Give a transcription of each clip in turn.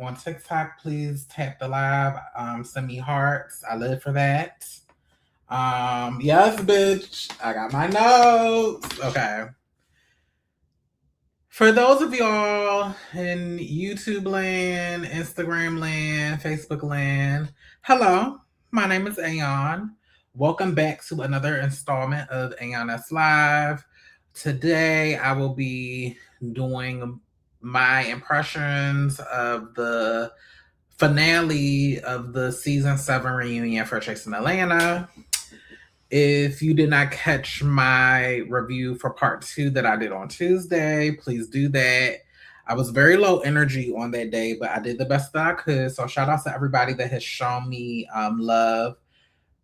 On TikTok, please tap the live, send me hearts. I live for that. Yes, bitch. I got my notes. Okay. For those of y'all in YouTube land, Instagram land, Facebook land, hello. My name is Aeon. Welcome back to another installment of AeonEsq Live. Today I will be doing my impressions of the finale of the season 7 reunion for Chasing Atlanta. If you did not catch my review for part 2 that I did on Tuesday, please do that. I was very low energy on that day, but I did the best that I could. So shout out to everybody that has shown me love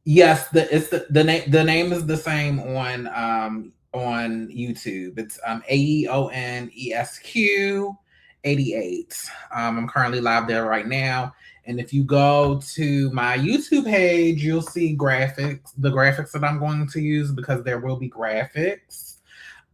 Yes, the name is the same on YouTube. It's AeonEsq 88. I'm currently live there right now. And if you go to my YouTube page, you'll see the graphics that I'm going to use because there will be graphics.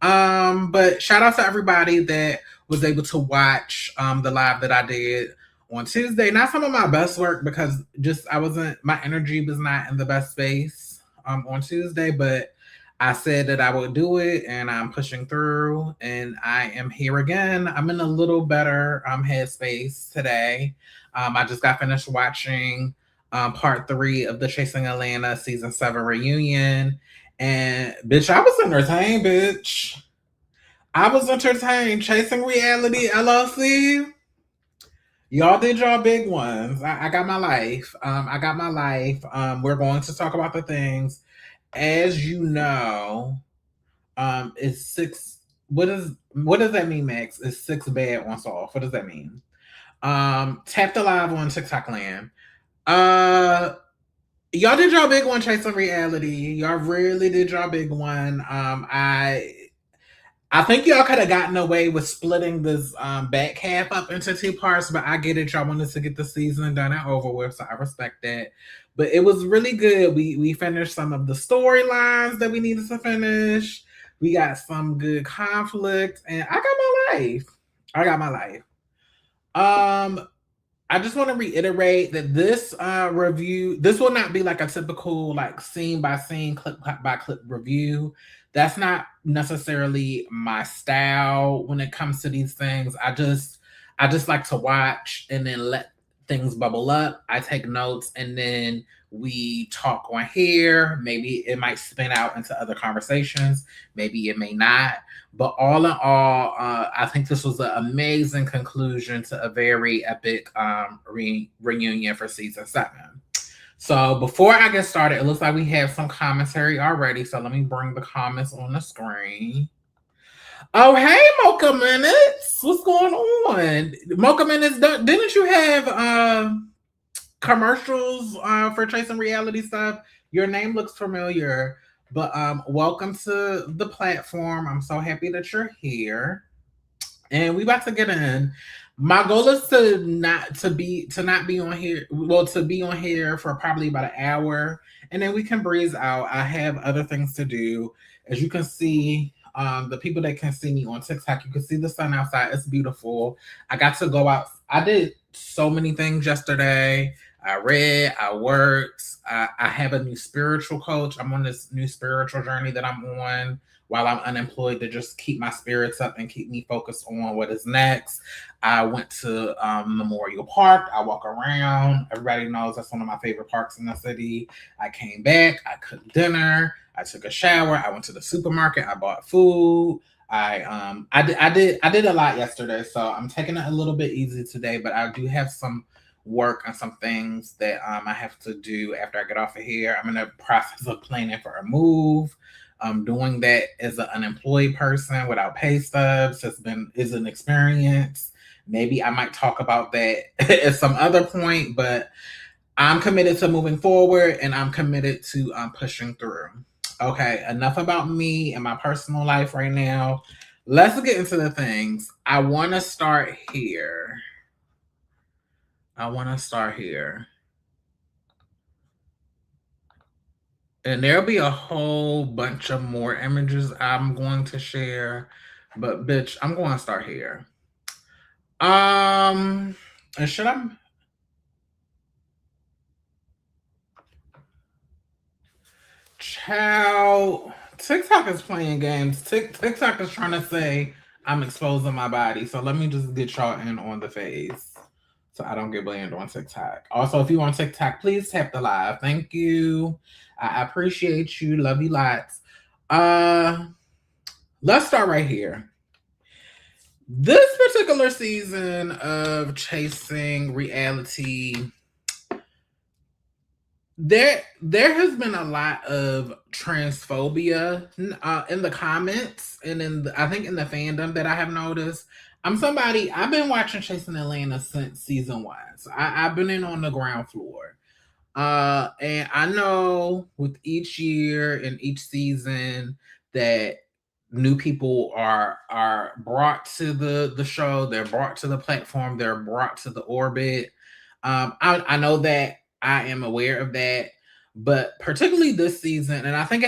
But shout out to everybody that was able to watch the live that I did on Tuesday. Not some of my best work because just I wasn't my energy was not in the best space on Tuesday, but I said that I would do it and I'm pushing through and I am here again. I'm in a little better headspace today. I just got finished watching part 3 of the Chasing Atlanta season 7 reunion. And bitch, I was entertained, bitch. I was entertained. Chasing Reality LLC. Y'all did y'all big ones. I got my life. I got my life. We're going to talk about the things. As you know, it's six. What does that mean, Max? It's six bad, one soft. What does that mean? Tap the live on TikTok land. Uh Y'all did y'all big one, Chasing Reality. Y'all really did y'all big one. I think y'all could have gotten away with splitting this back half up into two parts, but I get it. Y'all wanted to get the season done and over with, so I respect that. But it was really good. We finished some of the storylines that we needed to finish. We got some good conflict, and I got my life. I got my life. Um, I just want to reiterate that this review, this will not be like a typical like scene by scene, clip by clip review. That's not necessarily my style when it comes to these things. I just like to watch and then let things bubble up. I take notes and then we talk on here. Maybe it might spin out into other conversations. Maybe it may not. But all in all, I think this was an amazing conclusion to a very epic reunion for season 7. So before I get started, it looks like we have some commentary already. So let me bring the comments on the screen. Oh, hey, Mocha Minutes. What's going on? Mocha Minutes, didn't you have commercials for Chasing Reality stuff? Your name looks familiar. But welcome to the platform. I'm so happy that you're here. And we about to get in. My goal is to not be on here. Well, to be on here for probably about an hour, and then we can breeze out. I have other things to do. As you can see, the people that can see me on TikTok, you can see the sun outside. It's beautiful. I got to go out. I did so many things yesterday. I read, I worked. I have a new spiritual coach. I'm on this new spiritual journey that I'm on while I'm unemployed to just keep my spirits up and keep me focused on what is next. I went to Memorial Park. I walk around. Everybody knows that's one of my favorite parks in the city. I came back. I cooked dinner. I took a shower. I went to the supermarket. I bought food. I did a lot yesterday, so I'm taking it a little bit easy today. But I do have some work and some things that I have to do after I get off of here. I'm in the process of planning for a move. Doing that as an unemployed person without pay stubs is an experience. Maybe I might talk about that at some other point, but I'm committed to moving forward and I'm committed to pushing through. Okay, enough about me and my personal life right now. Let's get into the things. I want to start here. And there'll be a whole bunch of more images I'm going to share. But bitch, I'm going to start here. And should I? Child, TikTok is playing games. TikTok is trying to say I'm exposing my body. So let me just get y'all in on the face so I don't get banned on TikTok. Also, if you on TikTok, please tap the live. Thank you. I appreciate you. Love you lots. Let's start right here. This particular season of Chasing Reality, there has been a lot of transphobia in the comments and I think in the fandom that I have noticed. I've been watching Chasing Atlanta since season 1, so I've been in on the ground floor. And I know with each year and each season that new people are brought to the show, they're brought to the platform, they're brought to the orbit. I know that, I am aware of that, but particularly this season, and I think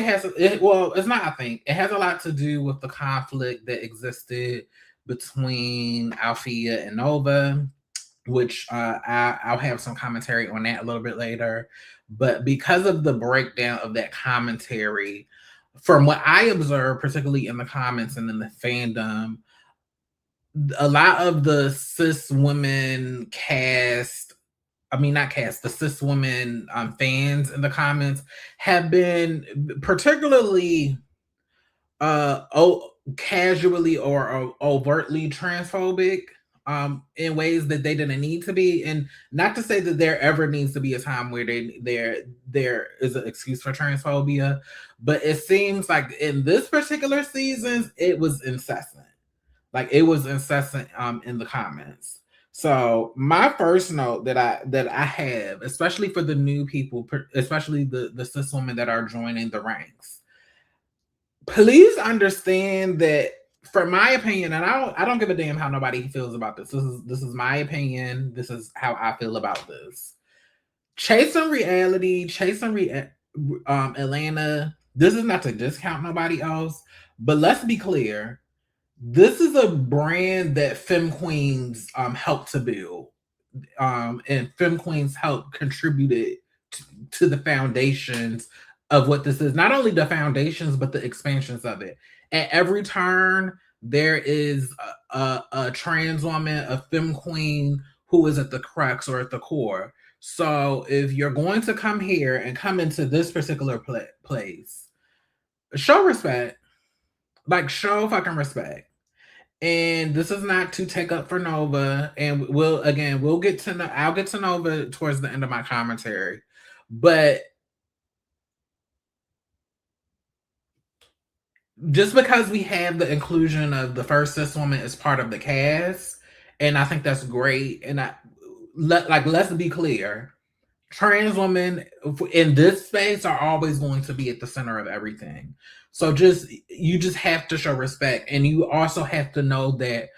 well, it's not, I think it has a lot to do with the conflict that existed between Althea and Nova, which I'll have some commentary on that a little bit later. But because of the breakdown of that commentary, from what I observed, particularly in the comments and in the fandom, a lot of the cis women cast, I mean, not cast, the cis women fans in the comments have been particularly casually or overtly transphobic in ways that they didn't need to be. And not to say that there ever needs to be a time where there is an excuse for transphobia, but it seems like in this particular season it was incessant. Like it was incessant in the comments. So my first note that I have, especially for the new people, especially the cis women that are joining the ranks, please understand that, from my opinion, and I don't give a damn how nobody feels about this. This is my opinion. This is how I feel about this. Chasing reality, Atlanta. This is not to discount nobody else, but let's be clear. This is a brand that Femme Queens helped to build, and Femme Queens helped contributed to the foundations of what this is. Not only the foundations, but the expansions of it. At every turn, there is a trans woman, a femme queen who is at the crux or at the core. So if you're going to come here and come into this particular place, show respect. Like, show fucking respect. And this is not to take up for Nova. And we'll get to know. I'll get to Nova towards the end of my commentary. But just because we have the inclusion of the first cis woman as part of the cast, and I think that's great. And let's be clear, trans women in this space are always going to be at the center of everything. So you just have to show respect, and you also have to know that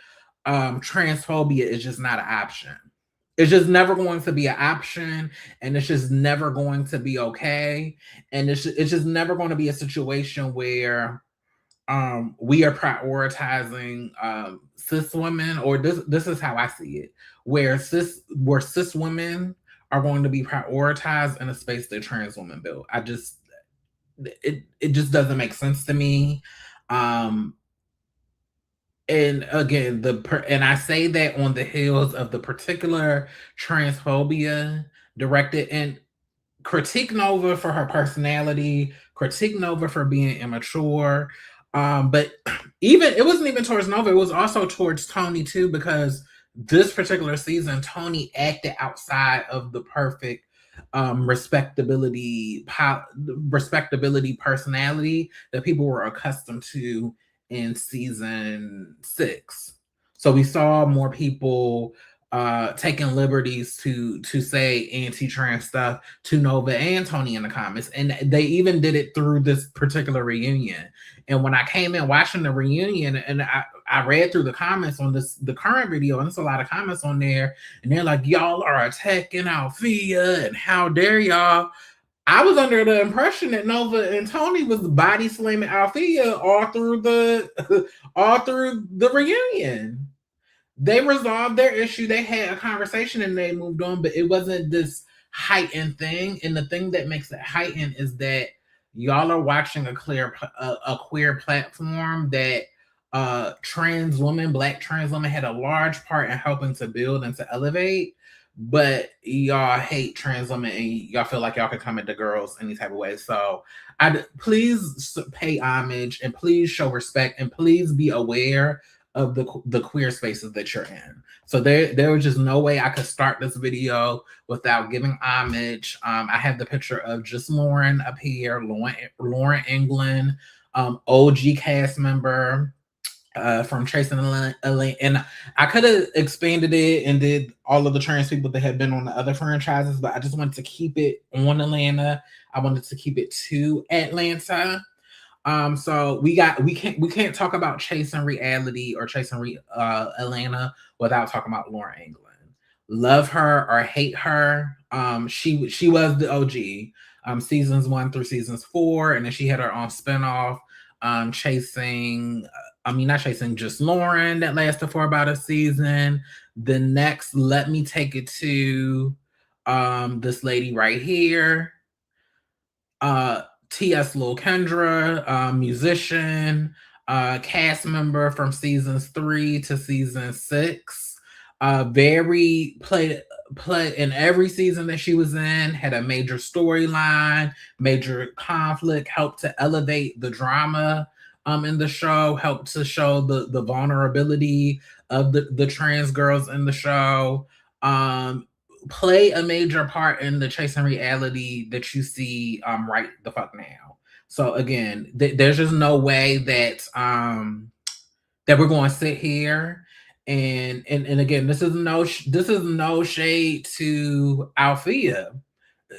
transphobia is just not an option. It's just never going to be an option, and it's just never going to be okay. And it's just never going to be a situation where we are prioritizing cis women, or this is how I see it, where cis women are going to be prioritized in a space that trans women built. It just doesn't make sense to me. And again, and I say that on the heels of the particular transphobia directed, and critique Nova for her personality, critique Nova for being immature. But even it wasn't even towards Nova, it was also towards Tony too, because this particular season, Tony acted outside of the perfect respectability personality that people were accustomed to in season 6. So we saw more people taking liberties to say anti-trans stuff to Nova and Tony in the comments, and they even did it through this particular reunion. And when I came in watching the reunion, and I read through the comments on the current video, and there's a lot of comments on there, and they're like, y'all are attacking Althea, and how dare y'all. I was under the impression that Nova and Tony was body slamming Althea all through the all through the reunion. They resolved their issue, they had a conversation, and they moved on, but it wasn't this heightened thing. And the thing that makes it heightened is that y'all are watching a queer platform that black trans women had a large part in helping to build and to elevate. But y'all hate trans women, and y'all feel like y'all can come at the girls any type of way. So please pay homage, and please show respect, and please be aware of the queer spaces that you're in. So there was just no way I could start this video without giving homage. I have the picture of just Lauren up here, Lauren England, OG cast member, from Chasing Elaine, and I could have expanded it and did all of the trans people that had been on the other franchises, but I just wanted to keep it on Atlanta. I wanted to keep it to Atlanta. So we can't talk about Chasing Reality or Chasing Atlanta without talking about Lauren England. Love her or hate her. She was the OG. Seasons 1 through seasons 4, and then she had her own spinoff. Chasing. I mean, not Chasing, just Lauren, that lasted for about a season. The next, let me take it to this lady right here. T.S. Lil Kendra, musician, cast member from seasons 3 to season 6. Very play in every season that she was in, had a major storyline, major conflict, helped to elevate the drama in the show, helped to show the vulnerability of the trans girls in the show. Play a major part in the Chasing Reality that you see right the fuck now. So again, there's just no way that we're going to sit here and again, this is no shade to Althea.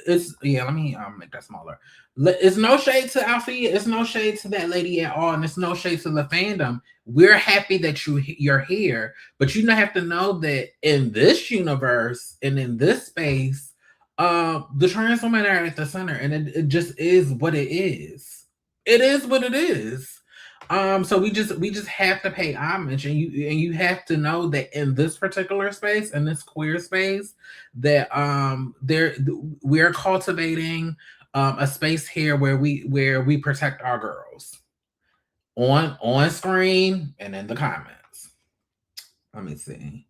It's yeah. Let me make that smaller. It's no shade to Althea. It's no shade to that lady at all, and it's no shade to the fandom. We're happy that you're here, but you have to know that in this universe and in this space, the trans women are at the center, and it just is what it is. It is what it is. So we just have to pay homage, and you have to know that in this particular space, in this queer space, that we're cultivating a space here where we protect our girls on screen and in the comments. Let me see.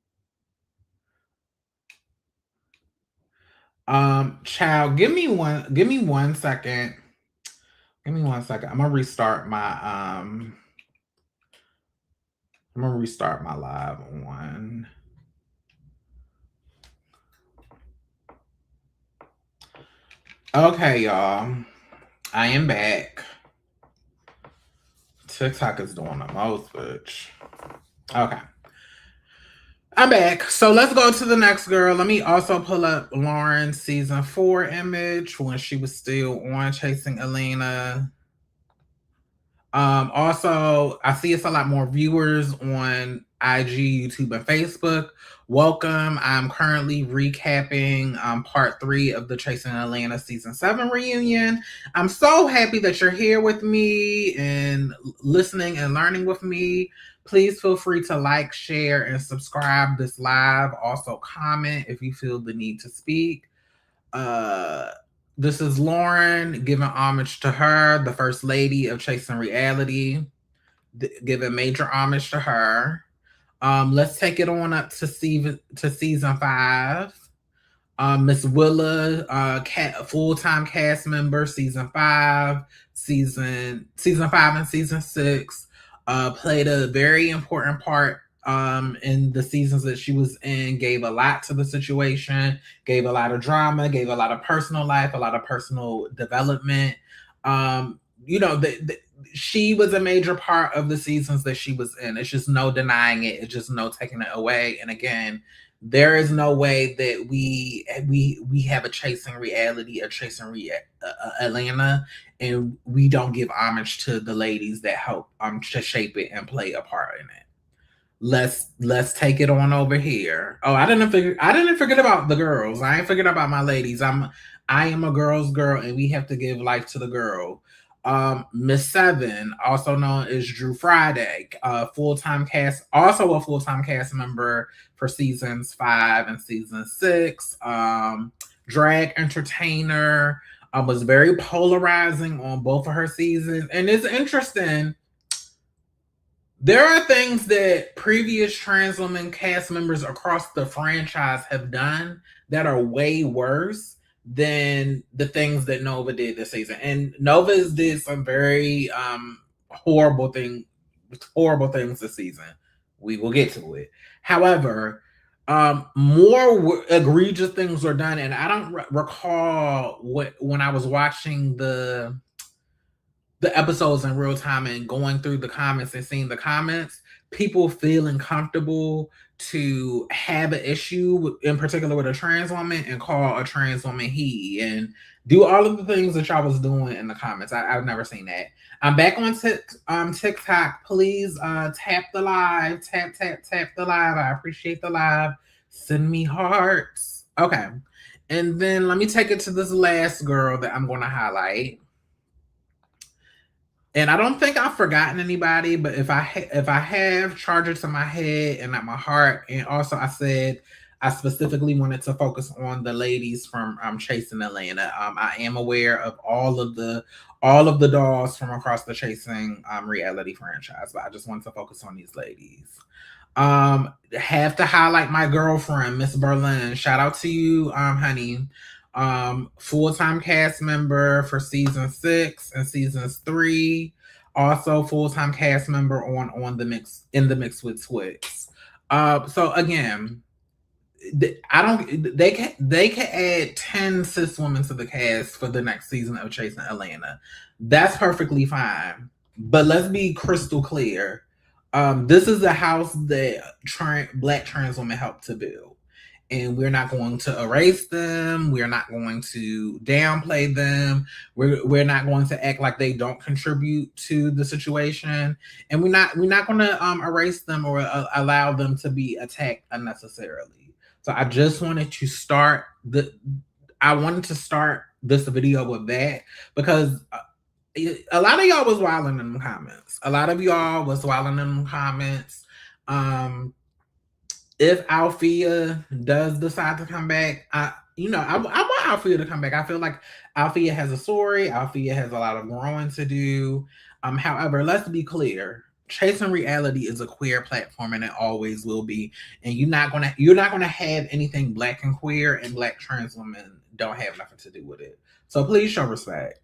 Child, give me one second. Give me 1 second. I'm gonna restart my live one. Okay, y'all. I am back. TikTok is doing the most, bitch. Okay. I'm back. So let's go to the next girl. Let me also pull up Lauren's season 4 image when she was still on Chasing Elena. Also, I see it's a lot more viewers on IG, YouTube, and Facebook. Welcome. I'm currently recapping part 3 of the Chasing Atlanta season 7 reunion. I'm so happy that you're here with me and listening and learning with me. Please feel free to like, share, and subscribe this live. Also, comment if you feel the need to speak. This is Lauren, giving homage to her, the first lady of Chasing Reality, giving major homage to her. Let's take it on up to season 5. Miss Willa, full-time cast member, season 5, season 5 and season 6, played a very important part in the seasons that she was in, gave a lot to the situation, gave a lot of drama, gave a lot of personal life, a lot of personal development. She was a major part of the seasons that she was in. It's just no denying it. It's just no taking it away. And again, there is no way that we have a Chasing Reality, Atlanta, and we don't give homage to the ladies that help to shape it and play a part in it. Let's take it on over here. Oh, I didn't forget about the girls. I ain't forget about my ladies. I am a girl's girl, and we have to give life to the girl. Miss Seven, also known as Drew Friday, full-time cast, also a full-time cast member for seasons 5 and season 6. Drag entertainer, was very polarizing on both of her seasons, and it's interesting. There are things that previous trans women cast members across the franchise have done that are way worse than the things that Nova did this season. And Nova's did some very horrible things this season. We will get to it. However, more egregious things were done, and I don't recall when I was watching the episodes in real time and going through the comments and seeing the comments, people feeling comfortable to have an issue in particular with a trans woman and call a trans woman he and do all of the things that y'all was doing in the comments. I've never seen that. I'm back on TikTok. Please tap the live, tap the live. I appreciate the live. Send me hearts. Okay. And then let me take it to this last girl that I'm going to highlight. And I don't think I've forgotten anybody, but if I have, charge it to my head and not my heart. And also, I said I specifically wanted to focus on the ladies from Chasing Atlanta. I am aware of all of the dolls from across the Chasing reality franchise, but I just wanted to focus on these ladies. Have to highlight my girlfriend, Miss Berlin. Shout out to you, honey. Full-time cast member for season 6 and seasons 3. Also full-time cast member on the mix in the mix with Twix. So again, they can add 10 cis women to the cast for the next season of Chasing Atlanta. That's perfectly fine. But let's be crystal clear. This is a house that Black trans women helped to build. And we're not going to erase them. We're not going to downplay them. We're not going to act like they don't contribute to the situation. And we're not going to erase them or allow them to be attacked unnecessarily. So I just wanted to start this video with that because a lot of y'all was wilding in the comments. If Althea does decide to come back, I want Althea to come back. I feel like Althea has a story. Althea has a lot of growing to do. However, let's be clear. Chasing Reality is a queer platform and it always will be. And you're not gonna have anything Black and queer, and Black trans women don't have nothing to do with it. So please show respect.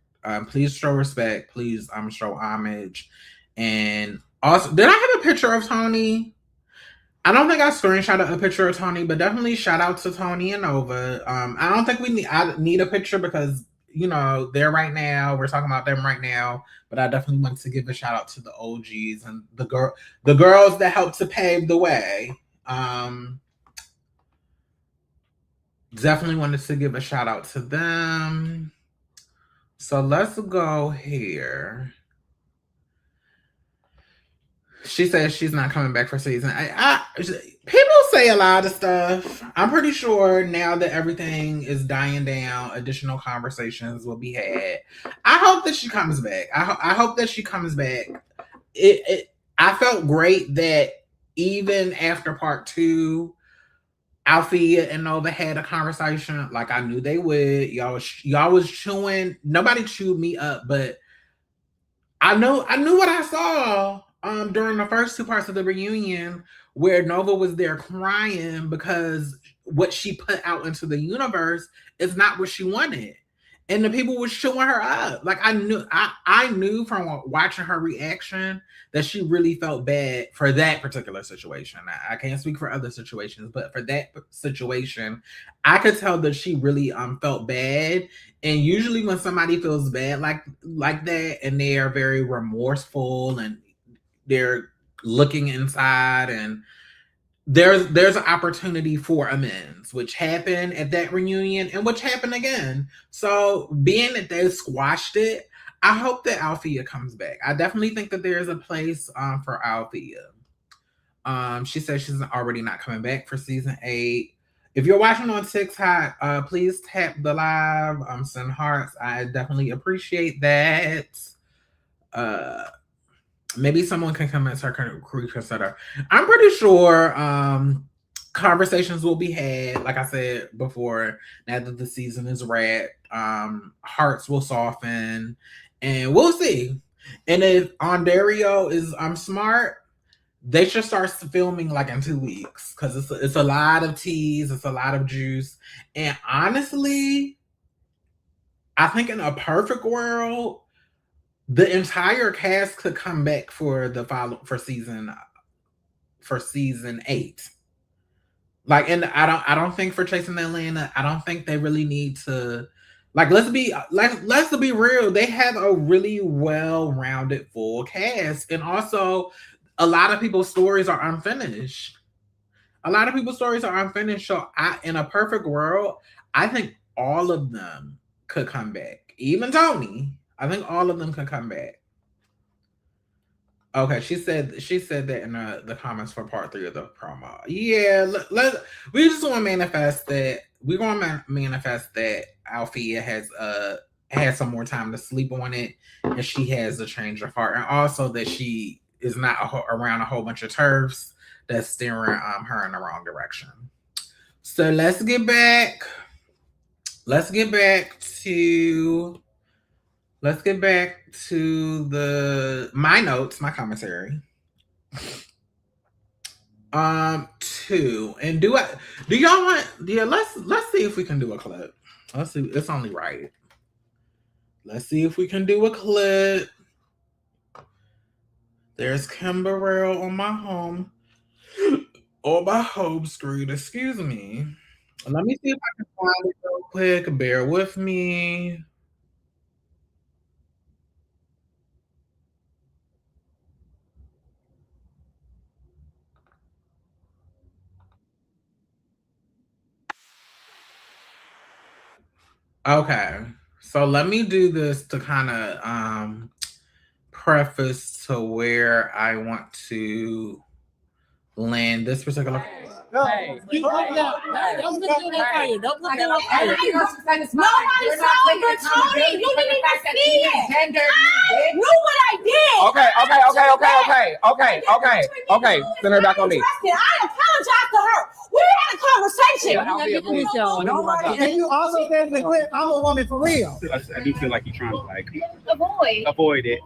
Please show respect. Please show homage. And also, did I have a picture of Tony? I don't think I screenshotted a picture of Tony, but definitely shout out to Tony and Nova. I don't think I need a picture because they're right now. We're talking about them right now, but I definitely want to give a shout out to the OGs and the girls that helped to pave the way. Definitely wanted to give a shout out to them. So let's go here. She says she's not coming back for season. People say a lot of stuff. I'm pretty sure now that everything is dying down, additional conversations will be had. I hope that she comes back. I hope that she comes back. I felt great that even after part 2, Althea and Nova had a conversation like I knew they would. Y'all was chewing. Nobody chewed me up, but I knew what I saw during the first 2 parts of the reunion, where Nova was there crying because what she put out into the universe is not what she wanted. And the people were chewing her up. Like I knew from watching her reaction that she really felt bad for that particular situation. I can't speak for other situations, but for that situation, I could tell that she really felt bad. And usually when somebody feels bad like that and they are very remorseful and they're looking inside, and there's an opportunity for amends, which happened at that reunion and which happened again. So being that they squashed it, I hope that Althea comes back. I definitely think that there's a place for Althea. She says she's already not coming back for season 8. If you're watching on TikTok, please tap the live, send hearts. I definitely appreciate that. Maybe someone can comment her reconsider. I'm pretty sure conversations will be had. Like I said before, now that the season is wrapped, hearts will soften, and we'll see. And if Ondario is smart, they should start filming like in 2 weeks because it's a lot of teas, it's a lot of juice, and honestly, I think in a perfect world, the entire cast could come back for season 8. Like, and I don't think for Chasing Atlanta, I don't think they really need to. Like, let's be real. They have a really well-rounded full cast, and also a lot of people's stories are unfinished. A lot of people's stories are unfinished. So in a perfect world, I think all of them could come back. Even Tony. I think all of them could come back. Okay, she said that in the comments for part 3 of the promo. Yeah, we just want to manifest that we're going to manifest that Althea has some more time to sleep on it, and she has a change of heart, and also that she is not around a whole bunch of turfs that's steering her in the wrong direction. So let's get back to my notes, my commentary. 2. And do y'all want, yeah, let's see if we can do a clip. Let's see, it's only right. Let's see if we can do a clip. There's Kimber Burrell on my home screen, excuse me. Let me see if I can find it real quick. Bear with me. Okay, so let me do this to kind of preface to where I want to land this particular. Hey, don't put that on fire. Don't put that on fire. Nobody saw it, but Tony, you didn't even see it. I knew what I did. Okay. Send her back on me. I apologize to her. We had a conversation. And you also said in the clip, I'm a woman for real. I do feel like you're trying to like avoid it.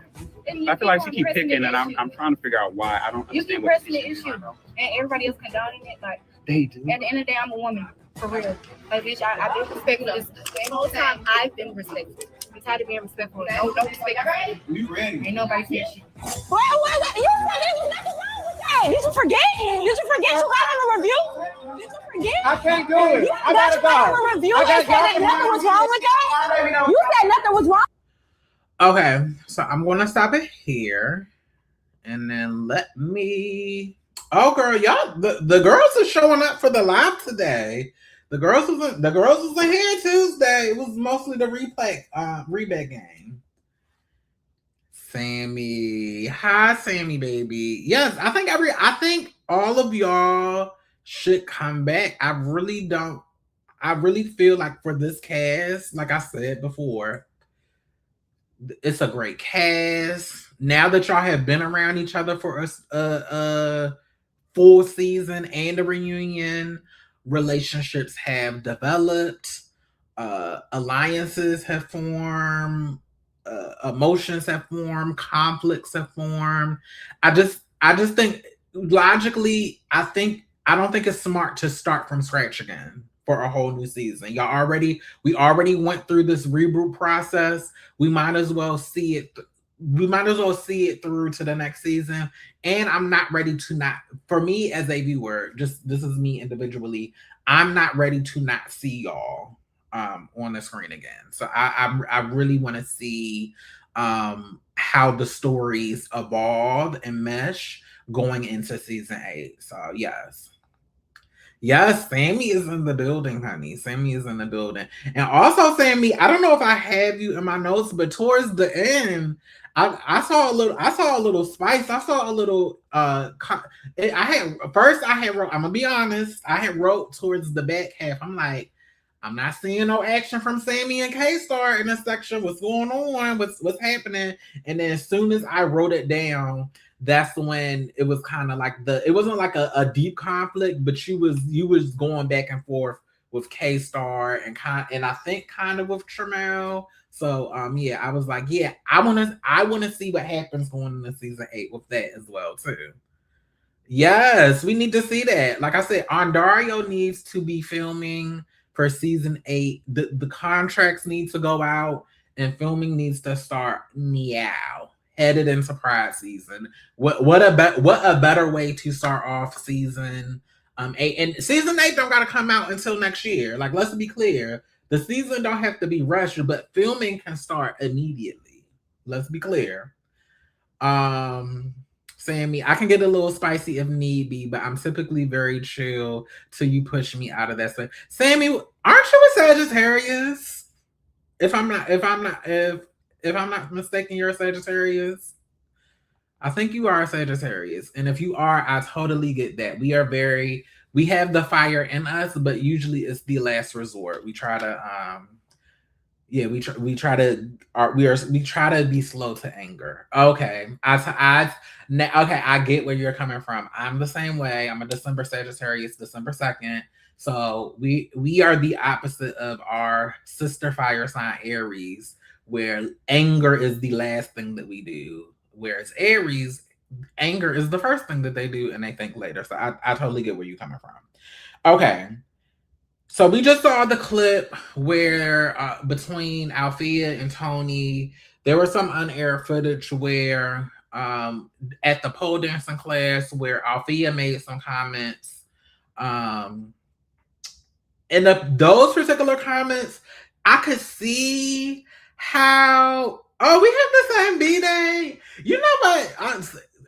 I feel like she keep picking, and I'm trying to figure out why. I don't You keep understand pressing the issue, and everybody else condoning it. Like, they do. at the end of the day, I'm a woman for real. Like, bitch, I've been respectful the whole time. I've been respectful. I'm tired of being respectful. No respect. You ready? Ain't nobody saying shit. Wait. You said there was nothing wrong with that. Did you forget? Did you forget you got on a review? Did you forget? I can't do it. I gotta go. On a review and said that nothing was wrong with that? You said nothing was wrong. Okay, so I'm gonna stop it here, and then let me. Oh, girl, y'all, the girls are showing up for the live today. The girls was in here Tuesday. It was mostly the rebate game. Sammy, hi, Sammy, baby. Yes, I think all of y'all should come back. I really feel like for this cast, like I said before, it's a great cast. Now that y'all have been around each other for a full season and a reunion, relationships have developed, alliances have formed, emotions have formed, conflicts have formed. I just think logically, I don't think it's smart to start from scratch again for a whole new season. We already went through this reboot process. We might as well see it through to the next season. And I'm not ready to not, for me as a viewer, just this is me individually, I'm not ready to not see y'all on the screen again. So I really want to see how the stories evolve and mesh going into season 8. So yes, Sammy is in the building, honey. Sammy is in the building. And also, Sammy, I don't know if I have you in my notes, but towards the end, I saw a little spice. I saw a little I'm gonna be honest, I had wrote towards the back half. I'm like, I'm not seeing no action from Sammy and K-Star in this section. What's going on? What's happening? And then as soon as I wrote it down, that's when it was kind of like it wasn't like a deep conflict, but you was going back and forth with K-Star and I think kind of with Tramel. So I was like, I wanna see what happens going into season 8 with that as well too. Yes, we need to see that. Like I said, Ondario needs to be filming for season 8. The contracts need to go out and filming needs to start now. Headed into Pride season. What a better way to start off season 8. And season 8 don't gotta come out until next year. Like, let's be clear. The season don't have to be rushed, but filming can start immediately. Let's be clear. Sammy, I can get a little spicy if need be, but I'm typically very chill till you push me out of that space. Sammy, aren't you a Sagittarius? If I'm not mistaken, you're a Sagittarius. I think you are a Sagittarius. And if you are, I totally get that. We have the fire in us, but usually it's the last resort. We try to we try to be slow to anger. Okay. I get where you're coming from. I'm the same way. I'm a December Sagittarius, December 2nd. So we are the opposite of our sister fire sign Aries, where anger is the last thing that we do. Whereas Aries, anger is the first thing that they do and they think later. So I totally get where you're coming from. Okay. So we just saw the clip where between Althea and Tony, there was some unaired footage where at the pole dancing class where Althea made some comments. And those particular comments, I could see how. Oh, we have the same B-Day. You know what?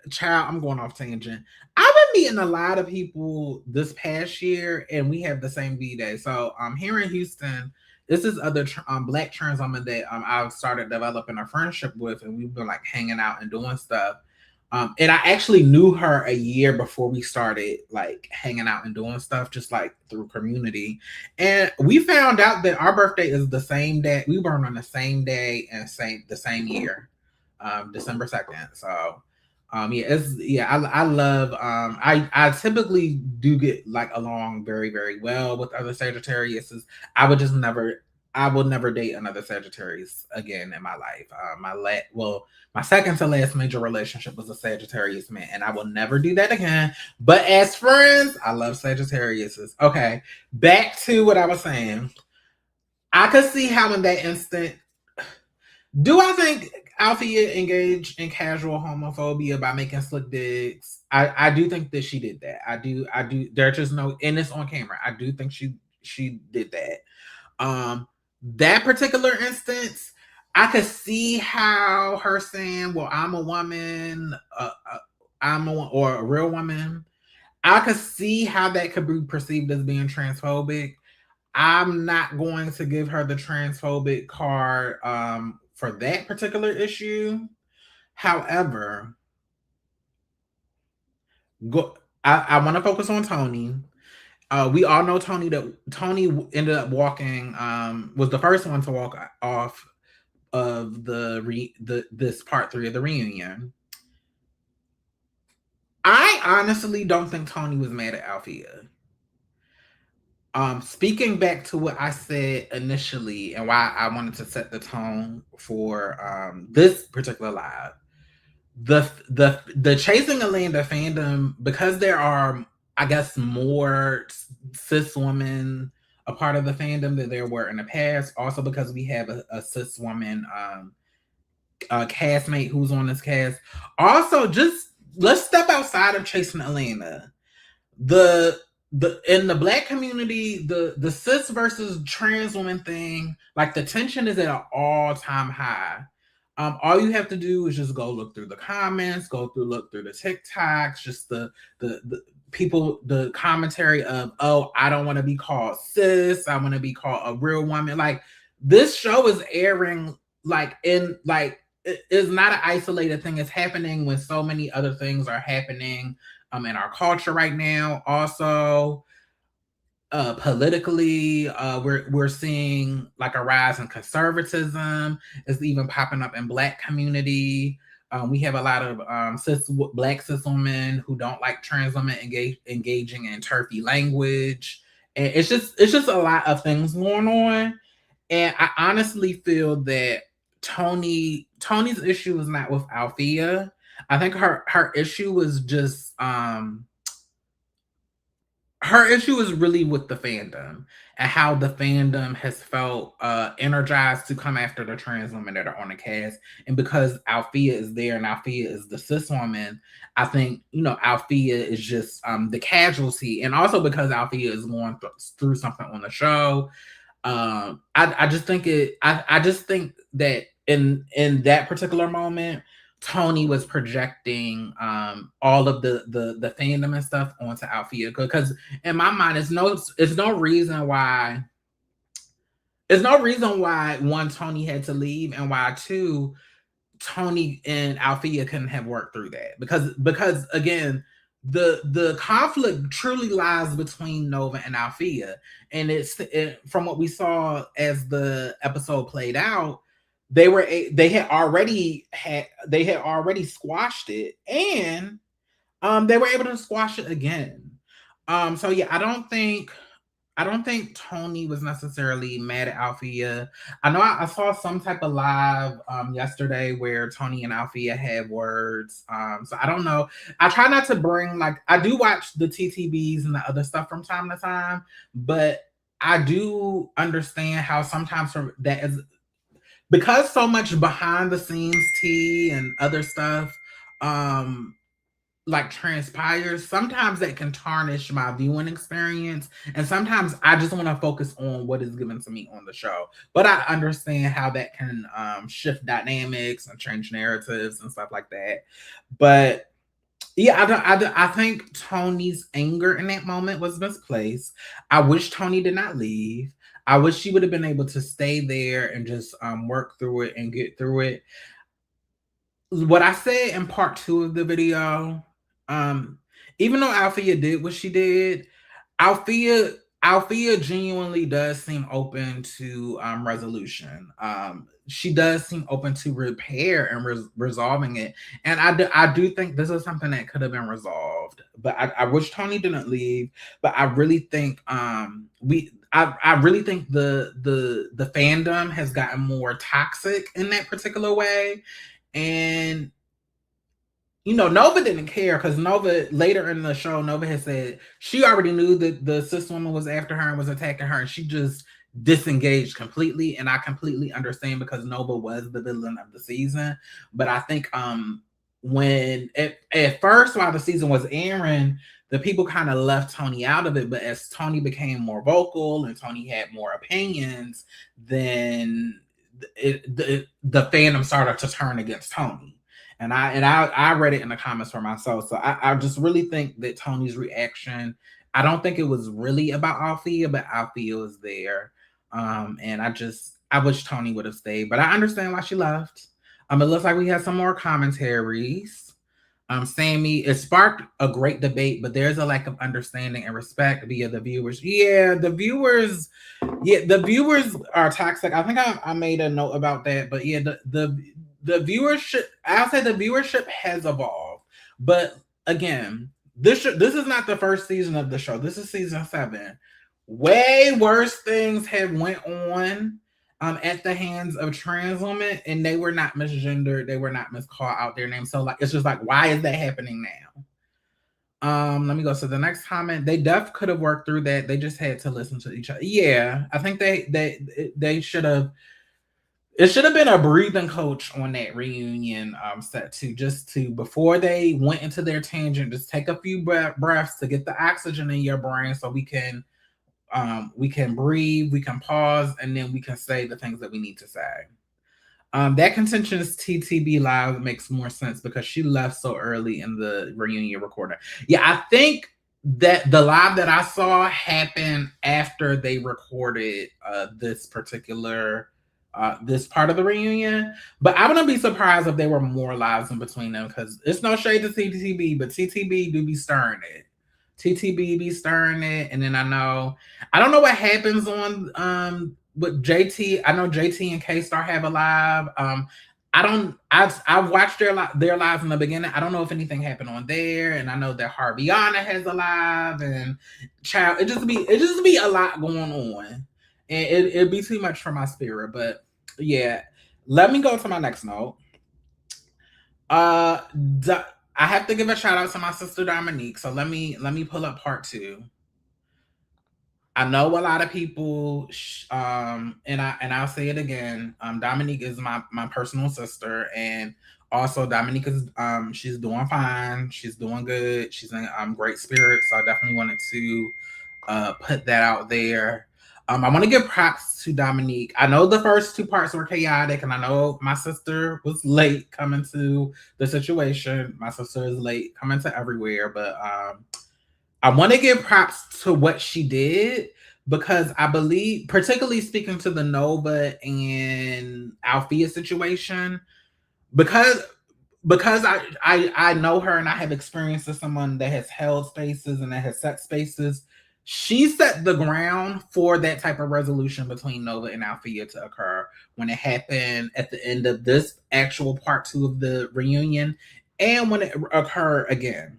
Child, I'm going off tangent. I've been meeting a lot of people this past year, and we have the same B-Day. So here in Houston, this is other Black trans woman that I've started developing a friendship with, and we've been like hanging out and doing stuff. And I actually knew her a year before we started like hanging out and doing stuff, just like through community. And we found out that our birthday is the same day. We born on the same day and the same year, December 2nd. So I love I typically do get like along very, very well with other Sagittariuses. I will never date another Sagittarius again in my life. My second to last major relationship was a Sagittarius man, and I will never do that again. But as friends, I love Sagittariuses. Okay, back to what I was saying. I could see how in that instant, do I think Althea engaged in casual homophobia by making slick digs? I do think that she did that. I do. There's just no, and it's on camera. I do think she did that. That particular instance, I could see how her saying, "Well, I'm a woman, or a real woman." I could see how that could be perceived as being transphobic. I'm not going to give her the transphobic card for that particular issue. However, I want to focus on Tony. We all know Tony ended up walking, was the first one to walk off of this part 3 of the reunion. I honestly don't think Tony was mad at Althea. Speaking back to what I said initially and why I wanted to set the tone for this particular live, the Chasing Alanda fandom, because there are, I guess, more cis women a part of the fandom than there were in the past. Also because we have a cis woman castmate who's on this cast. Also, just let's step outside of Chasing Alanda. In the Black community, the cis versus trans woman thing, like the tension is at an all-time high. All you have to do is just go look through the comments, look through the TikToks, just the people, the commentary of, oh, I don't want to be called cis, I want to be called a real woman. Like, this show is airing it's not an isolated thing. It's happening when so many other things are happening in our culture right now. Also, politically, we're seeing like a rise in conservatism. It's even popping up in Black community. We have a lot of Black cis women who don't like trans women engaging in turfy language, and it's just a lot of things going on. And I honestly feel that Tony's issue is not with Althea. I think her issue was just her issue is really with the fandom and how the fandom has felt energized to come after the trans women that are on the cast. And because Althea is there and Althea is the cis woman, I think, Althea is just the casualty. And also because Althea is going through something on the show. I just think that in that particular moment, Tony was projecting all of the fandom and stuff onto Althea, because in my mind, it's no reason why. There's no reason why one, Tony had to leave, and why two, Tony and Althea couldn't have worked through that, because again, the conflict truly lies between Nova and Althea, and from what we saw as the episode played out, they had already squashed it, and they were able to squash it again. So yeah, I don't think Tony was necessarily mad at Althea. I know I saw some type of live yesterday where Tony and Althea had words. So I don't know. I try not to bring, like, I do watch the TTBs and the other stuff from time to time, but I do understand how sometimes that is because so much behind the scenes tea and other stuff like transpires, sometimes that can tarnish my viewing experience, and sometimes I just want to focus on what is given to me on the show. But I understand how that can shift dynamics and change narratives and stuff like that. But yeah, I think Tony's anger in that moment was misplaced. I wish Tony did not leave. I wish she would have been able to stay there and just work through it and get through it. What I said in part 2 of the video, even though Althea did what she did, Althea genuinely does seem open to resolution. She does seem open to repair and resolving it, and I do think this is something that could have been resolved. But I wish Tony didn't leave. But I really think I really think the fandom has gotten more toxic in that particular way. And Nova didn't care, because Nova, later in the show, Nova had said she already knew that the cis woman was after her and was attacking her, and she just disengaged completely. And I completely understand, because Nova was the villain of the season. But I think when at first, while the season was airing, the people kind of left Tony out of it. But as Tony became more vocal and Tony had more opinions, then the fandom started to turn against Tony. And I read it in the comments for myself. So I just really think that Tony's reaction, I don't think it was really about Althea, but Althea was there. And I wish Tony would have stayed, but I understand why she left. It looks like we have some more commentaries. Sammy, it sparked a great debate, but there's a lack of understanding and respect via the viewers. Yeah, the viewers are toxic. I think I made a note about that, but yeah, the viewership, I'll say the viewership has evolved. But again, this is not the first season of the show. This is season 7. Way worse things have went on at the hands of trans women, and they were not misgendered. They were not miscalled out their names. So like, it's just like, why is that happening now? Let me go to the next comment. They could have worked through that. They just had to listen to each other. Yeah, I think they should have. It should have been a breathing coach on that reunion set too, just to, before they went into their tangent, just take a few breaths to get the oxygen in your brain, so we can breathe, we can pause, and then we can say the things that we need to say. That contentious TTB live makes more sense because she left so early in the reunion recording. Yeah, I think that the live that I saw happened after they recorded this particular this part of the reunion. But I wouldn't be surprised if there were more lives in between them, because it's no shade to TTB, but TTB do be stirring it. TTB be stirring it. And then I don't know what happens on with JT. I know JT and K-Star have a live. I've watched their lives in the beginning. I don't know if anything happened on there. And I know that Harviana has a live, and child, it just be a lot going on. And it'd be too much for my spirit. But yeah, let me go to my next note. I have to give a shout out to my sister Dominique. So let me pull up part 2. I know a lot of people, and I'll say it again. Dominique is my personal sister, and also Dominique is she's doing fine. She's doing good. She's in great spirits. So I definitely wanted to put that out there. I want to give props to Dominique. I know the first two parts were chaotic, and I know my sister was late coming to the situation. My sister is late coming to everywhere, but I want to give props to what she did because I believe, particularly speaking to the Nova and Althea situation, because I know her and I have experience as someone that has held spaces and that has set spaces. She set the ground for that type of resolution between Nova and Althea to occur when it happened at the end of this actual part 2 of the reunion and when it occurred again.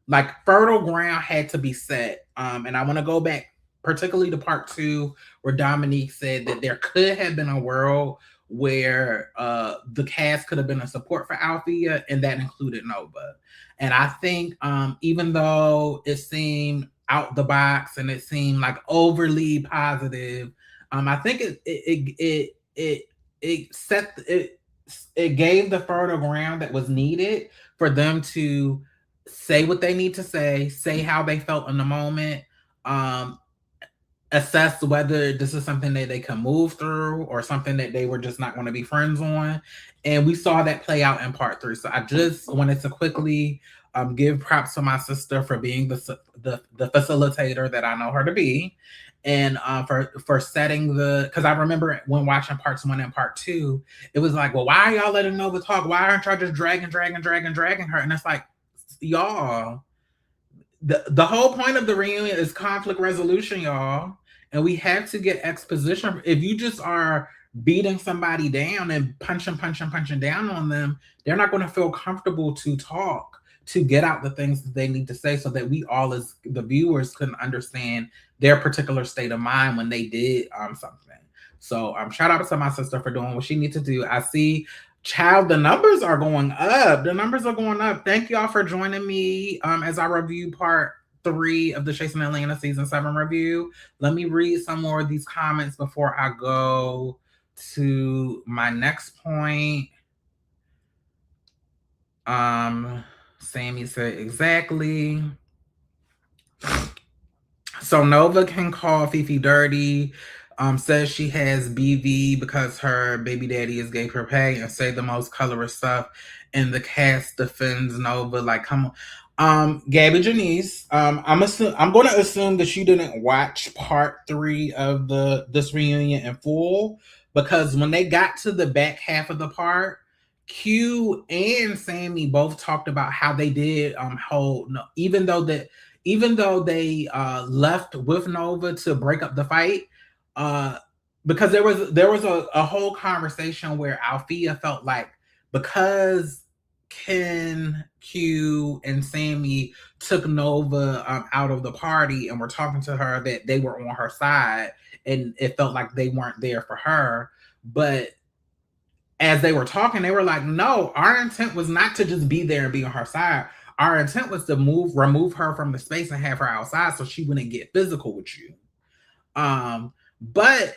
Like fertile ground had to be set. And I want to go back particularly to part 2 where Dominique said that there could have been a world where the cast could have been a support for Althea, and that included Nova. And I think even though it seemed out the box and it seemed like overly positive, I think it gave the fertile ground that was needed for them to say what they need to say how they felt in the moment, assess whether this is something that they can move through or something that they were just not going to be friends on. And we saw that play out in part 3. So I just wanted to quickly give props to my sister for being the facilitator that I know her to be. And for setting because I remember when watching parts 1 and part 2, it was like, well, why are y'all letting Nova talk? Why aren't y'all just dragging her? And it's like, y'all, the whole point of the reunion is conflict resolution, y'all. And we have to get exposition. If you just are beating somebody down and punching down on them, they're not going to feel comfortable to talk, to get out the things that they need to say so that we all as the viewers can understand their particular state of mind when they did something. So shout out to my sister for doing what she needs to do. I see, child, the numbers are going up. Thank y'all for joining me as I review part 3 of the Chasing Atlanta season 7 review. Let me read some more of these comments before I go to my next point. Sammy said exactly. So Nova can call Fifi dirty. Says she has BV because her baby daddy is gave her pay, and say the most colorist stuff. And the cast defends Nova like, come on. Gabby Janice, I'm going to assume that you didn't watch part 3 of this reunion in full, because when they got to the back half of the part, Q and Sammy both talked about how they did hold, even though they left with Nova to break up the fight, because there was a whole conversation where Althea felt like because Ken, Q, and Sammy took Nova out of the party and were talking to her, that they were on her side, and it felt like they weren't there for her. But as they were talking, they were like, no, our intent was not to just be there and be on her side. Our intent was to remove her from the space and have her outside so she wouldn't get physical with you. But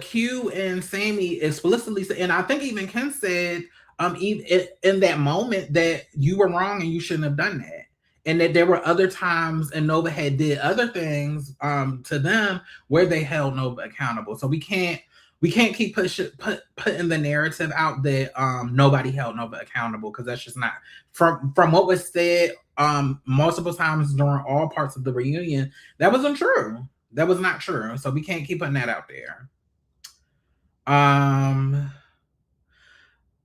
Q and Sammy explicitly said, and I think even Ken said, in that moment, that you were wrong and you shouldn't have done that. And that there were other times, and Nova had did other things to them where they held Nova accountable. So we can't keep putting the narrative out that nobody held Nova accountable, because that's just not, from what was said multiple times during all parts of the reunion, that wasn't true. That was not true. So we can't keep putting that out there.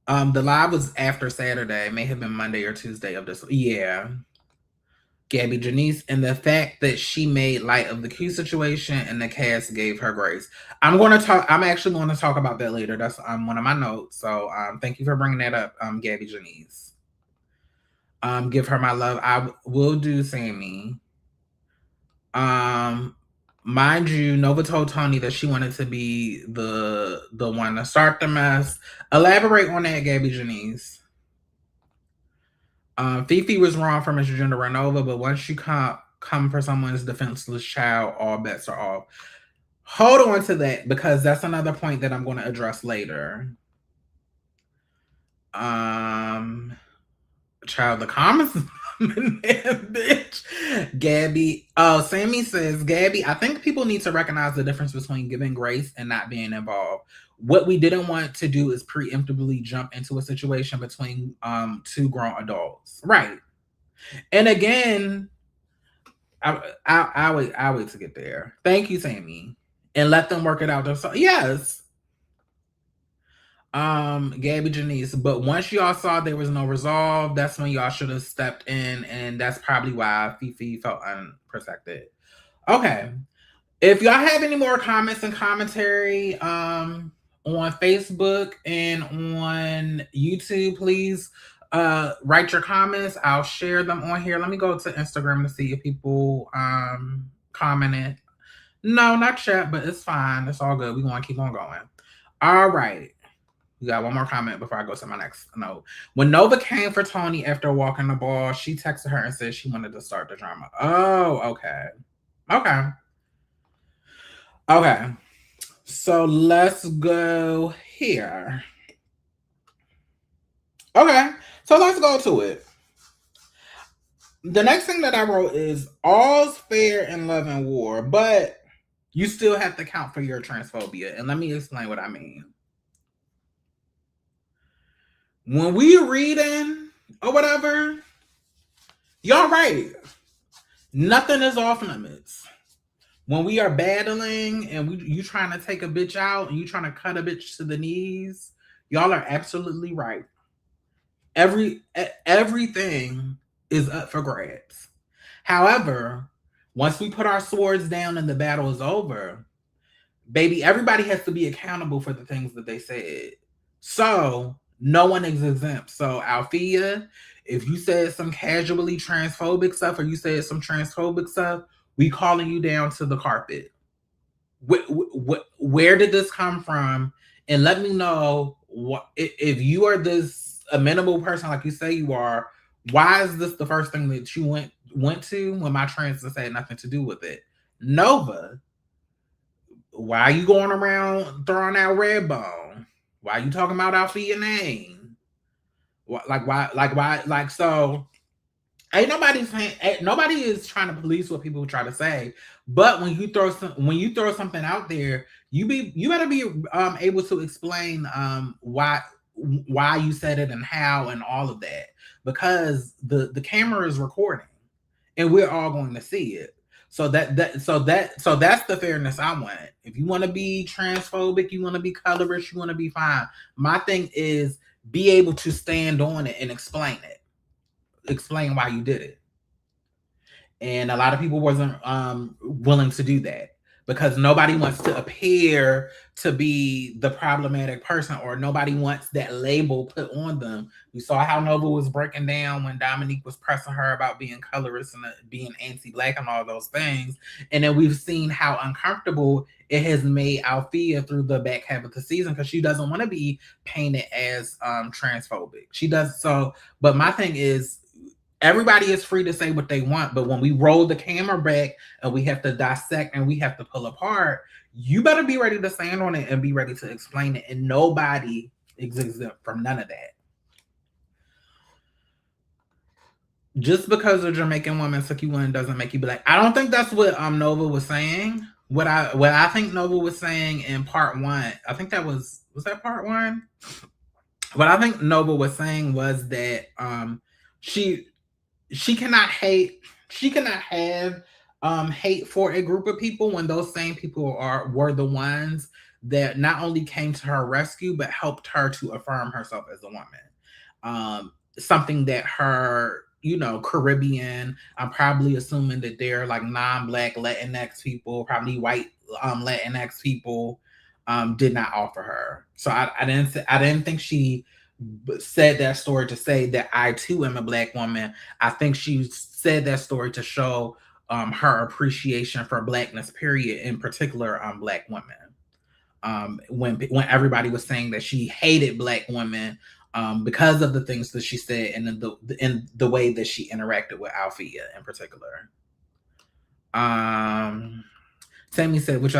The live was after Saturday. It may have been Monday or Tuesday of this. Yeah. Gabby Janice, and the fact that she made light of the Q situation and the cast gave her grace. I'm actually going to talk about that later. That's one of my notes. So thank you for bringing that up, Gabby Janice. Give her my love. I will do Sammy. Mind you, Nova told Tony that she wanted to be the one to start the mess. Elaborate on that, Gabby Janice. Fifi was wrong for Mr. Gender Renova, but once you come for someone's defenseless child, all bets are off. Hold on to that, because that's another point that I'm going to address later. Child, the comments Bitch. Gabby. Oh, Sammy says, Gabby, I think people need to recognize the difference between giving grace and not being involved. What we didn't want to do is preemptively jump into a situation between two grown adults. Right. And again, I wait to get there. Thank you, Sammy. And let them work it out themselves. Yes. Gabby Janice. But once y'all saw there was no resolve, that's when y'all should have stepped in, and that's probably why Fifi felt unprotected. Okay. If y'all have any more comments and commentary on Facebook and on YouTube, please write your comments. I'll share them on here. Let me go to Instagram to see if people commented. No, not yet, but it's fine. It's all good. We're going to keep on going. All right. We got one more comment before I go to my next note. When Nova came for Tony after walking the ball, she texted her and said she wanted to start the drama. Oh, okay. Okay. Okay. So let's go here. Okay. So let's go to it. The next thing that I wrote is all's fair in love and war, but you still have to count for your transphobia. And let me explain what I mean. When we reading or whatever, y'all right. Nothing is off limits. When we are battling and you trying to take a bitch out and you trying to cut a bitch to the knees, y'all are absolutely right. Everything is up for grabs. However, once we put our swords down and the battle is over, baby, everybody has to be accountable for the things that they said. So no one is exempt. So Althea, if you said some casually transphobic stuff or you said some transphobic stuff, we calling you down to the carpet. Where did this come from? And let me know if you are this amenable person like you say you are. Why is this the first thing that you went to when my transness had nothing to do with it? Nova, why are you going around throwing out Redbone? Why are you talking about Althea name? Why? So ain't nobody saying, nobody is trying to police what people try to say. But when you throw something out there, you better be able to explain why you said it and how and all of that, because the camera is recording and we're all going to see it. So that's the fairness I want. If you want to be transphobic, you want to be colorist, you want to be fine. My thing is be able to stand on it and explain why you did it. And a lot of people wasn't willing to do that because nobody wants to appear to be the problematic person, or nobody wants that label put on them. We saw how Nova was breaking down when Dominique was pressing her about being colorist and being anti-Black and all those things. And then we've seen how uncomfortable it has made Althea through the back half of the season because she doesn't want to be painted as transphobic. She does so. But my thing is, everybody is free to say what they want, but when we roll the camera back and we have to dissect and we have to pull apart, you better be ready to stand on it and be ready to explain it. And nobody is exempt from none of that. Just because a Jamaican woman took you in doesn't make you Black. I don't think that's what Nova was saying. What I think Nova was saying in part one, I think that was that part one? What I think Nova was saying was that she cannot hate. She cannot have hate for a group of people when those same people were the ones that not only came to her rescue but helped her to affirm herself as a woman. Something that her, Caribbean, I'm probably assuming that they're like non-Black Latinx people, probably white Latinx people, did not offer her. So I didn't think she said that story to say that I too am a Black woman. I think she said that story to show her appreciation for Blackness, period, in particular Black women. When everybody was saying that she hated Black women because of the things that she said and in the way that she interacted with Althea in particular. Sammy said, which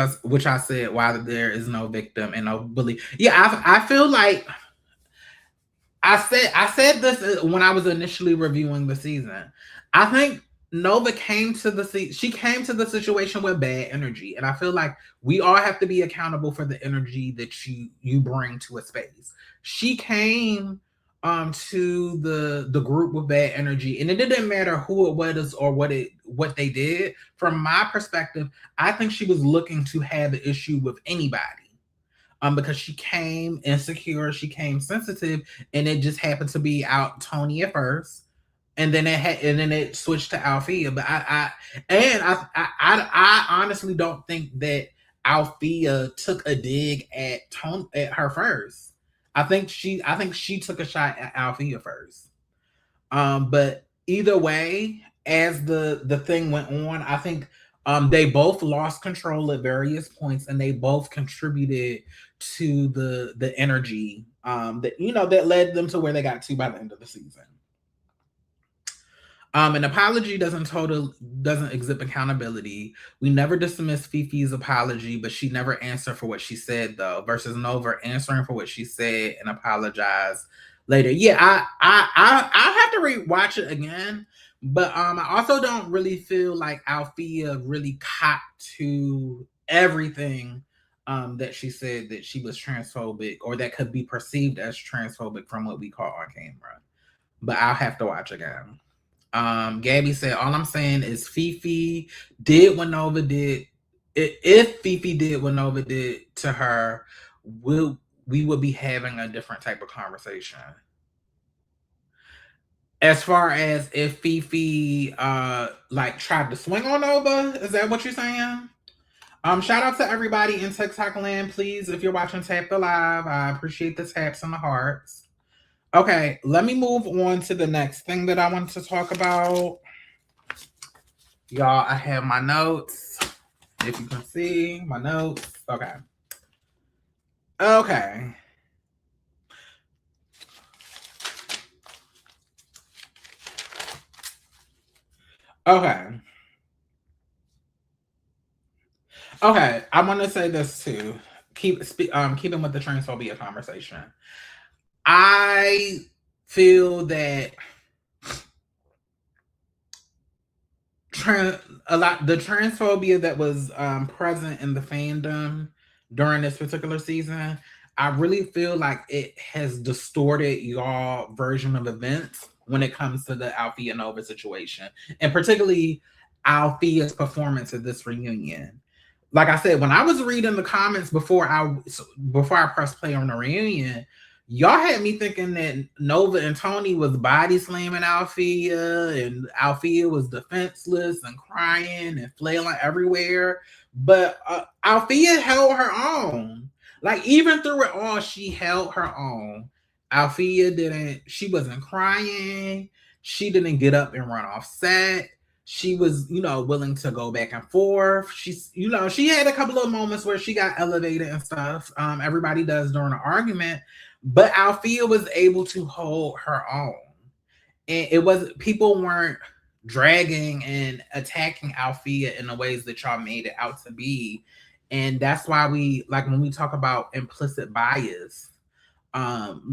I said, why there is no victim and no bully. Yeah, I feel like I said this when I was initially reviewing the season. I think Nova came to she came to the situation with bad energy, and I feel like we all have to be accountable for the energy that you bring to a space. She came to the group with bad energy, and it didn't matter who it was or what they did. From my perspective, I think she was looking to have an issue with anybody. Because she came insecure, she came sensitive, and it just happened to be out Tony at first, and then it switched to Althea. But I honestly don't think that Althea took a dig at Tony at her first. I think she took a shot at Althea first. But either way, as the thing went on, I think they both lost control at various points, and they both contributed to the energy that that led them to where they got to by the end of the season. An apology doesn't exhibit accountability. We never dismiss Fifi's apology, but she never answered for what she said, though, versus Nova answering for what she said and apologize later. Yeah, I have to rewatch it again, but I also don't really feel like Althea really copped to everything that she said that she was transphobic or that could be perceived as transphobic from what we caught on camera. But I'll have to watch again. Gabby said, all I'm saying is Fifi did what Nova did. If Fifi did what Nova did to her, we would be having a different type of conversation. As far as if Fifi tried to swing on Nova, is that what you're saying? Shout out to everybody in TikTok land. Please, if you're watching Tap the Live, I appreciate the taps and the hearts. Okay, let me move on to the next thing that I want to talk about. Y'all, I have my notes. If you can see my notes. Okay. Okay. Okay, I want to say this too. Keeping with the transphobia conversation. I feel that the transphobia that was present in the fandom during this particular season, I really feel like it has distorted y'all version of events when it comes to the Althea Nova situation, and particularly Althea's performance at this reunion. Like I said, when I was reading the comments before I pressed play on the reunion, y'all had me thinking that Nova and Tony was body slamming Althea, and Althea was defenseless and crying and flailing everywhere. But Althea held her own. Like, even through it all, she held her own. Althea wasn't crying. She didn't get up and run off set. She was, willing to go back and forth. She had a couple of moments where she got elevated and stuff. Everybody does during an argument. But Althea was able to hold her own. And people weren't dragging and attacking Althea in the ways that y'all made it out to be. And that's why when we talk about implicit bias, and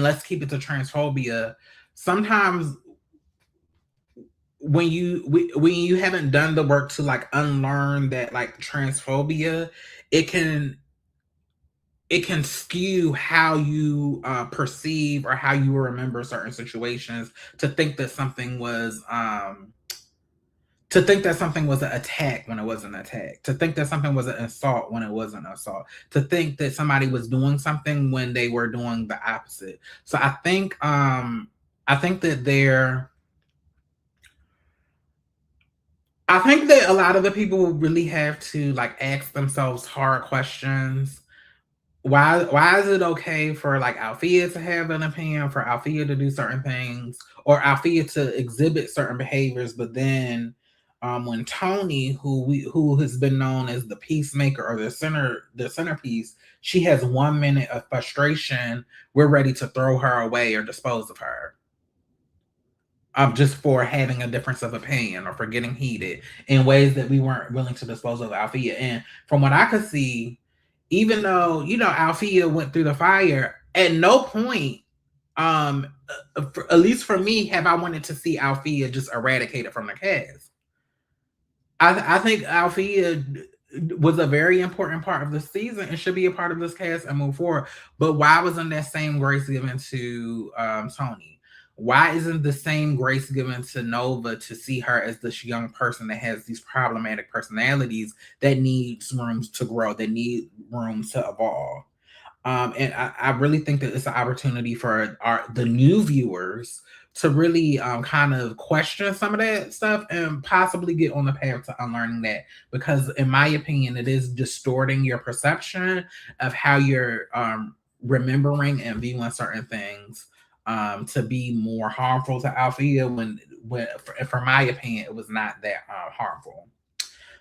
let's keep it to transphobia, sometimes when you haven't done the work to unlearn that transphobia, it can skew how you perceive or how you remember certain situations, to think that something was an attack when it wasn't an attack, to think that something was an assault when it wasn't an assault, to think that somebody was doing something when they were doing the opposite. So I think that a lot of the people really have to ask themselves hard questions. Why is it okay for Althea to have an opinion, for Althea to do certain things, or Althea to exhibit certain behaviors, but then when Tony, who has been known as the peacemaker or the centerpiece, she has 1 minute of frustration, we're ready to throw her away or dispose of her. Just for having a difference of opinion or for getting heated in ways that we weren't willing to dispose of Althea. And from what I could see, even though, Althea went through the fire, at no point, at least for me, have I wanted to see Althea just eradicated from the cast. I think Althea was a very important part of the season and should be a part of this cast and move forward. But why wasn't that same grace given to Tony? Why isn't the same grace given to Nova to see her as this young person that has these problematic personalities that needs rooms to grow, that need rooms to evolve? And I really think that it's an opportunity for the new viewers to really kind of question some of that stuff and possibly get on the path to unlearning that. Because in my opinion, it is distorting your perception of how you're remembering and viewing certain things to be more harmful to Althea when for my opinion, it was not that harmful.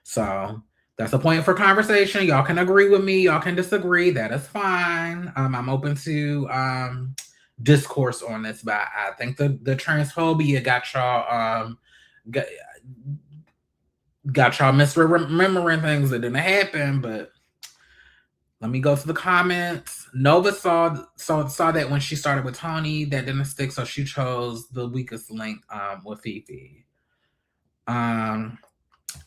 So that's a point for conversation. Y'all can agree with me. Y'all can disagree. That is fine. I'm open to discourse on this, but I think the transphobia got y'all got y'all misremembering things that didn't happen. But let me go to the comments. Nova saw that when she started with Tony, that didn't stick, so she chose the weakest link with Fifi.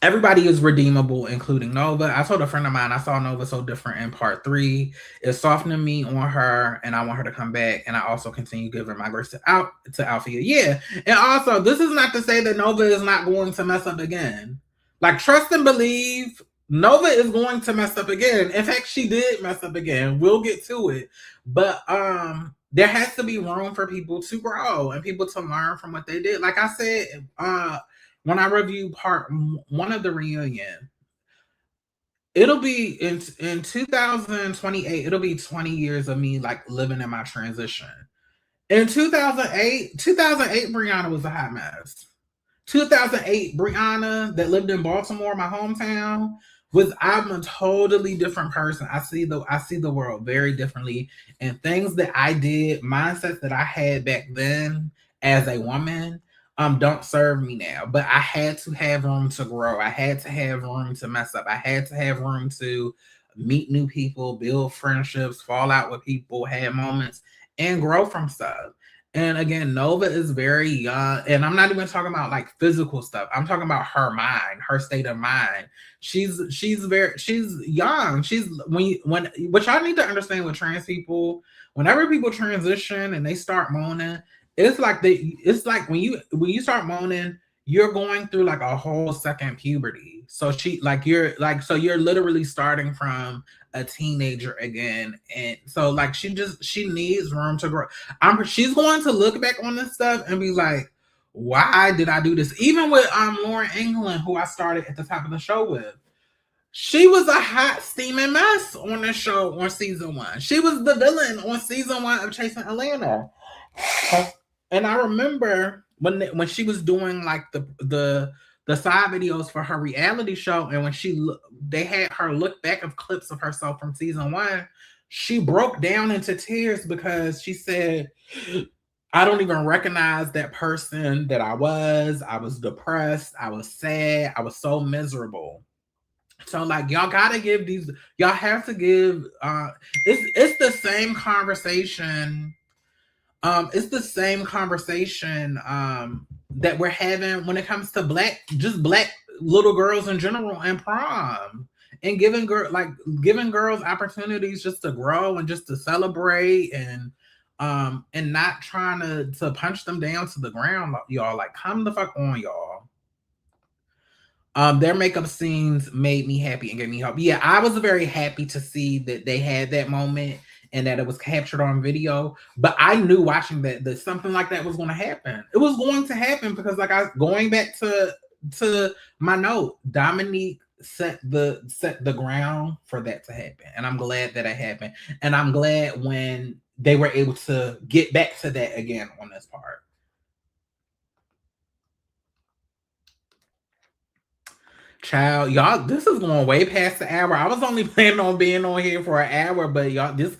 Everybody is redeemable, including Nova. I told a friend of mine I saw Nova so different in part 3. It's softening me on her, and I want her to come back. And I also continue giving my grace to Althea. Yeah, and also this is not to say that Nova is not going to mess up again. Like, trust and believe, Nova is going to mess up again. In fact, she did mess up again. We'll get to it, but there has to be room for people to grow and people to learn from what they did. Like I said, when I review part 1 of the reunion, it'll be in 2028, it'll be 20 years of me like living in my transition. In 2008 Brianna was a hot mess. 2008 Brianna that lived in Baltimore, my hometown, I'm a totally different person. I see the world very differently, and things that I did, mindsets that I had back then as a woman, don't serve me now. But I had to have room to grow. I had to have room to mess up. I had to have room to meet new people, build friendships, fall out with people, have moments, and grow from stuff. And again, Nova is very young, and I'm not even talking about like physical stuff. I'm talking about her mind, her state of mind. She's young. What y'all need to understand with trans people, whenever people transition and they start moaning, it's like when you start moaning, you're going through like a whole second puberty. So you're literally starting from a teenager again, and so like she needs room to grow. She's going to look back on this stuff and be like, why did I do this? Even with Lauren England, who I started at the top of the show with, she was a hot steaming mess on the show on season 1. She was the villain on season 1 of Chasing Atlanta. And I remember when she was doing like the side videos for her reality show, and when they had her look back of clips of herself from season 1, she broke down into tears because she said, I don't even recognize that person that I was. I was depressed. I was sad. I was so miserable. So like y'all gotta give y'all have to give it's the same conversation. It's the same conversation that we're having when it comes to black little girls in general and prom, and giving girls opportunities just to grow and just to celebrate, and not trying to punch them down to the ground, y'all. Like, come the fuck on, y'all. Their makeup scenes made me happy and gave me hope. Yeah, I was very happy to see that they had that moment and that it was captured on video. But I knew watching that something like that was going to happen. It was going to happen because, like, going back to my note, Dominique set the ground for that to happen, and I'm glad that it happened. And I'm glad when they were able to get back to that again on this part. Child, y'all, this is going way past the hour. I was only planning on being on here for an hour, but y'all, this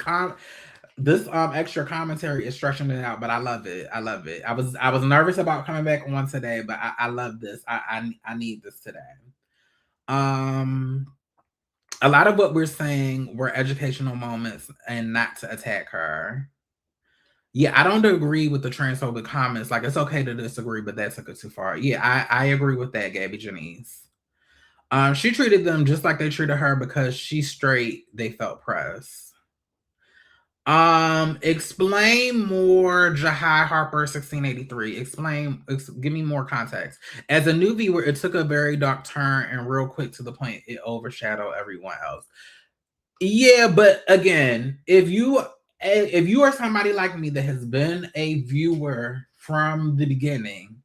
extra commentary is stretching it out. But I love it. I love it. I was nervous about coming back on today, but I love this. I need this today. A lot of what we're saying were educational moments, and not to attack her. Yeah, I don't agree with the transphobic comments. Like, it's okay to disagree, but that took it too far. Yeah, I agree with that, Gabby Janice. She treated them just like they treated her because she's straight. They felt pressed. Explain more, Jahai Harper 1683. Give me more context. As a new viewer, it took a very dark turn and real quick to the point it overshadowed everyone else. Yeah, but again, if you are somebody like me that has been a viewer from the beginning,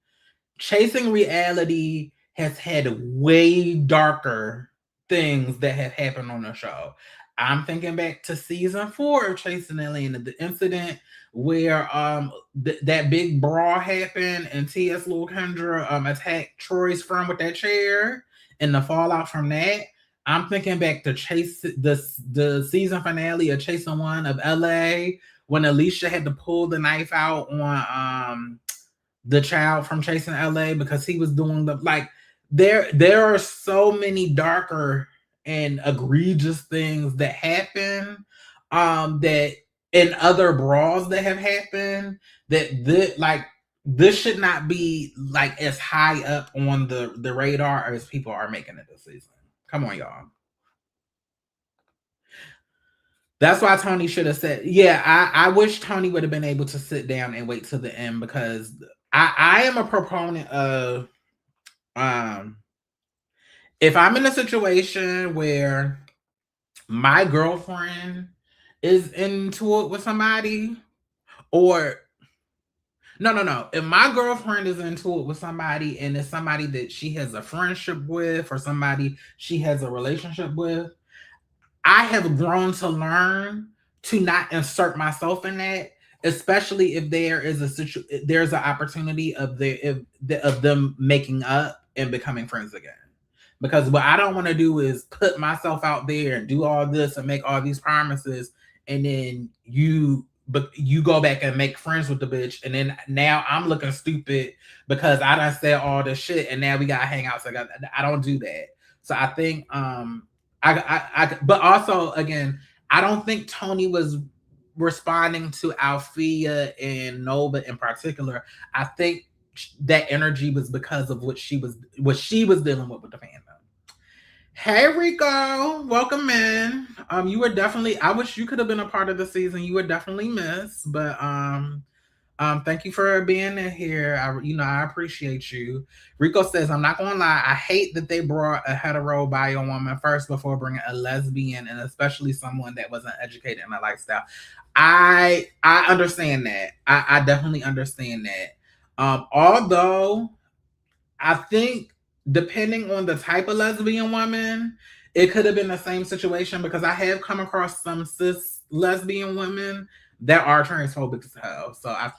Chasing Reality has had way darker things that have happened on the show. I'm thinking back to season 4 of Chasing Atlanta, the incident where that big brawl happened and T.S. Lil Kendra attacked Troy's friend with that chair and the fallout from that. I'm thinking back to the season finale of Chasing One of LA when Alicia had to pull the knife out on the child from Chasing LA because he was doing there are so many darker and egregious things that happen that in other brawls that have happened that this should not be like as high up on the radar as people are making it this season. Come on, y'all. That's why Tony should have said, yeah, I wish Tony would have been able to sit down and wait till the end because I am a proponent of if I'm in a situation where my girlfriend is into it with somebody, or no. If my girlfriend is into it with somebody and it's somebody that she has a friendship with or somebody she has a relationship with, I have grown to learn to not insert myself in that, especially if there's an opportunity of them making up and becoming friends again. Because what I don't want to do is put myself out there and do all this and make all these promises, and then you go back and make friends with the bitch, and then now I'm looking stupid because I done said all this shit, and now we gotta hang out. So I don't do that. So I think but also again, I don't think Tony was responding to Althea and Nova in particular. I think that energy was because of what she was dealing with the fandom. Hey Rico, welcome in. You were definitely, I wish you could have been a part of the season. You were definitely missed, but thank you for being in here. I appreciate you. Rico says, I'm not gonna lie, I hate that they brought a hetero bio woman first before bringing a lesbian, and especially someone that wasn't educated in a lifestyle. I understand that. I definitely understand that. Although I think depending on the type of lesbian woman, it could have been the same situation because I have come across some cis lesbian women that are transphobic as hell. So I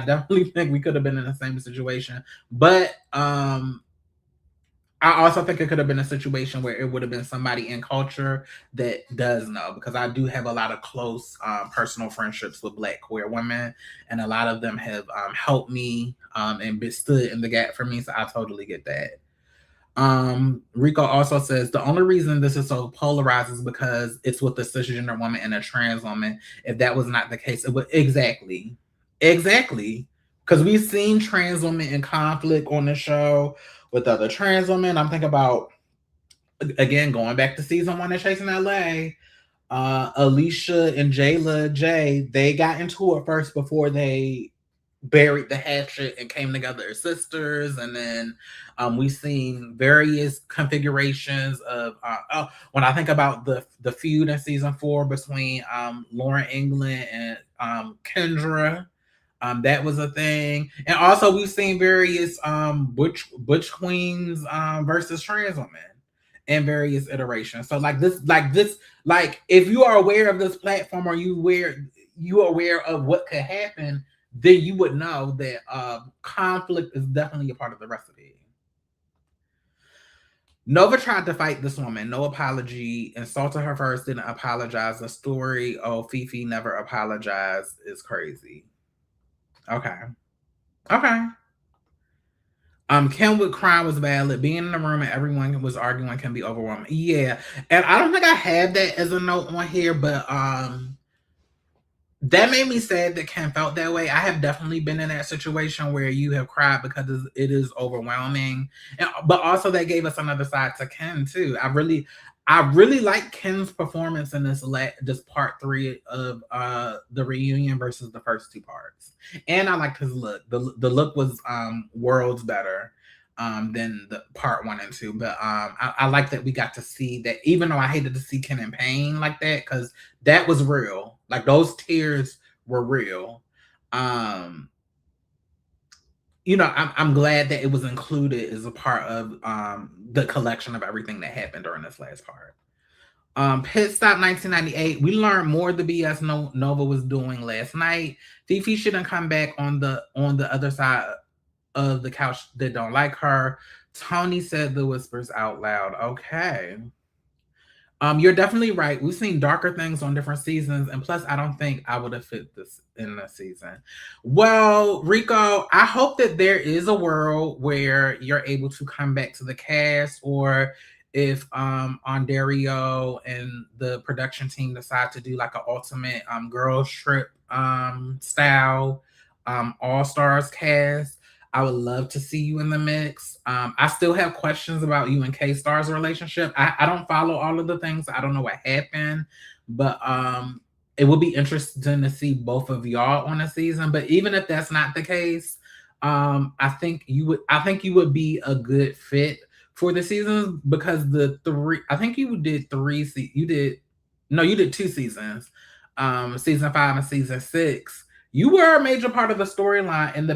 definitely think we could have been in the same situation. But I also think it could have been a situation where it would have been somebody in culture that does know, because I do have a lot of close personal friendships with Black queer women, and a lot of them have helped me and stood in the gap for me. So I totally get that. Rico also says the only reason this is so polarized is because it's with a cisgender woman and a trans woman. If that was not the case, it would exactly. Because we've seen trans women in conflict on the show with other trans women. I'm thinking about, again, going back to season 1 of Chasing LA, Alicia and Jayla J, they got into it first before they buried the hatchet and came together as sisters. And then we've seen various configurations of when I think about the feud in season 4 between Lauren England and Kendra, that was a thing. And also we've seen various butch queens versus trans women in various iterations. So like if you are aware of this platform, or you are aware of what could happen, then you would know that conflict is definitely a part of the recipe. Nova tried to fight this woman. No apology. Insulted her first, didn't apologize. The story, oh, Fifi never apologized, is crazy. Okay. Kenwood crying was valid. Being in the room and everyone was arguing can be overwhelming. Yeah. And I don't think I have that as a note on here, but that made me sad that Ken felt that way. I have definitely been in that situation where you have cried because it is overwhelming, but also that gave us another side to Ken too. I really like Ken's performance in this part 3 of the reunion versus the first 2 parts, and I liked his look. The look was worlds better than the part 1 and 2. But I like that we got to see that, even though I hated to see Ken in pain like that, because that was real. Like, those tears were real. You know, I'm glad that it was included as a part of the collection of everything that happened during this last part. Pit Stop 1998. We learned more of the BS Nova was doing last night. Fifi shouldn't come back on the other side of the couch that don't like her. Tony said the whispers out loud. Okay. You're definitely right. We've seen darker things on different seasons, and plus, I don't think I would have fit this in this season. Well, Rico, I hope that there is a world where you're able to come back to the cast, or if Ondario and the production team decide to do like an ultimate girls trip style All Stars cast. I would love to see you in the mix. I still have questions about you and K-Star's relationship. I don't follow all of the things. I don't know what happened, but it would be interesting to see both of y'all on a season. But even if that's not the case, I think you would be a good fit for the seasons, because I think you did 2 seasons, season 5 and season 6. You were a major part of the storyline, and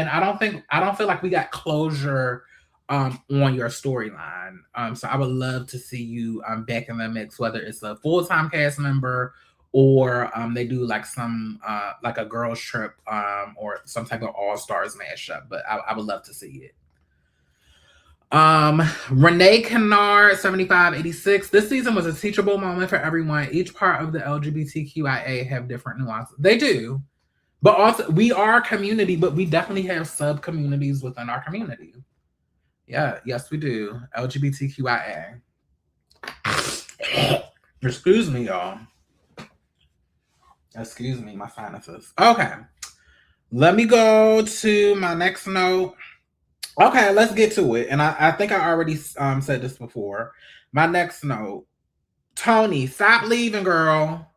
I don't feel like we got closure on your storyline. So I would love to see you back in the mix, whether it's a full-time cast member or they do like some like a girls trip or some type of all-stars mashup. But I would love to see it. Renee Kennard, 7586. This season was a teachable moment for everyone. Each part of the LGBTQIA have different nuances. They do. But also, we are a community, but we definitely have sub-communities within our community. Yeah, yes, we do. LGBTQIA. Excuse me, y'all. Excuse me, my sinuses. Okay. Let me go to my next note. Okay, let's get to it. And I think I already said this before. My next note. Tony, stop leaving, girl.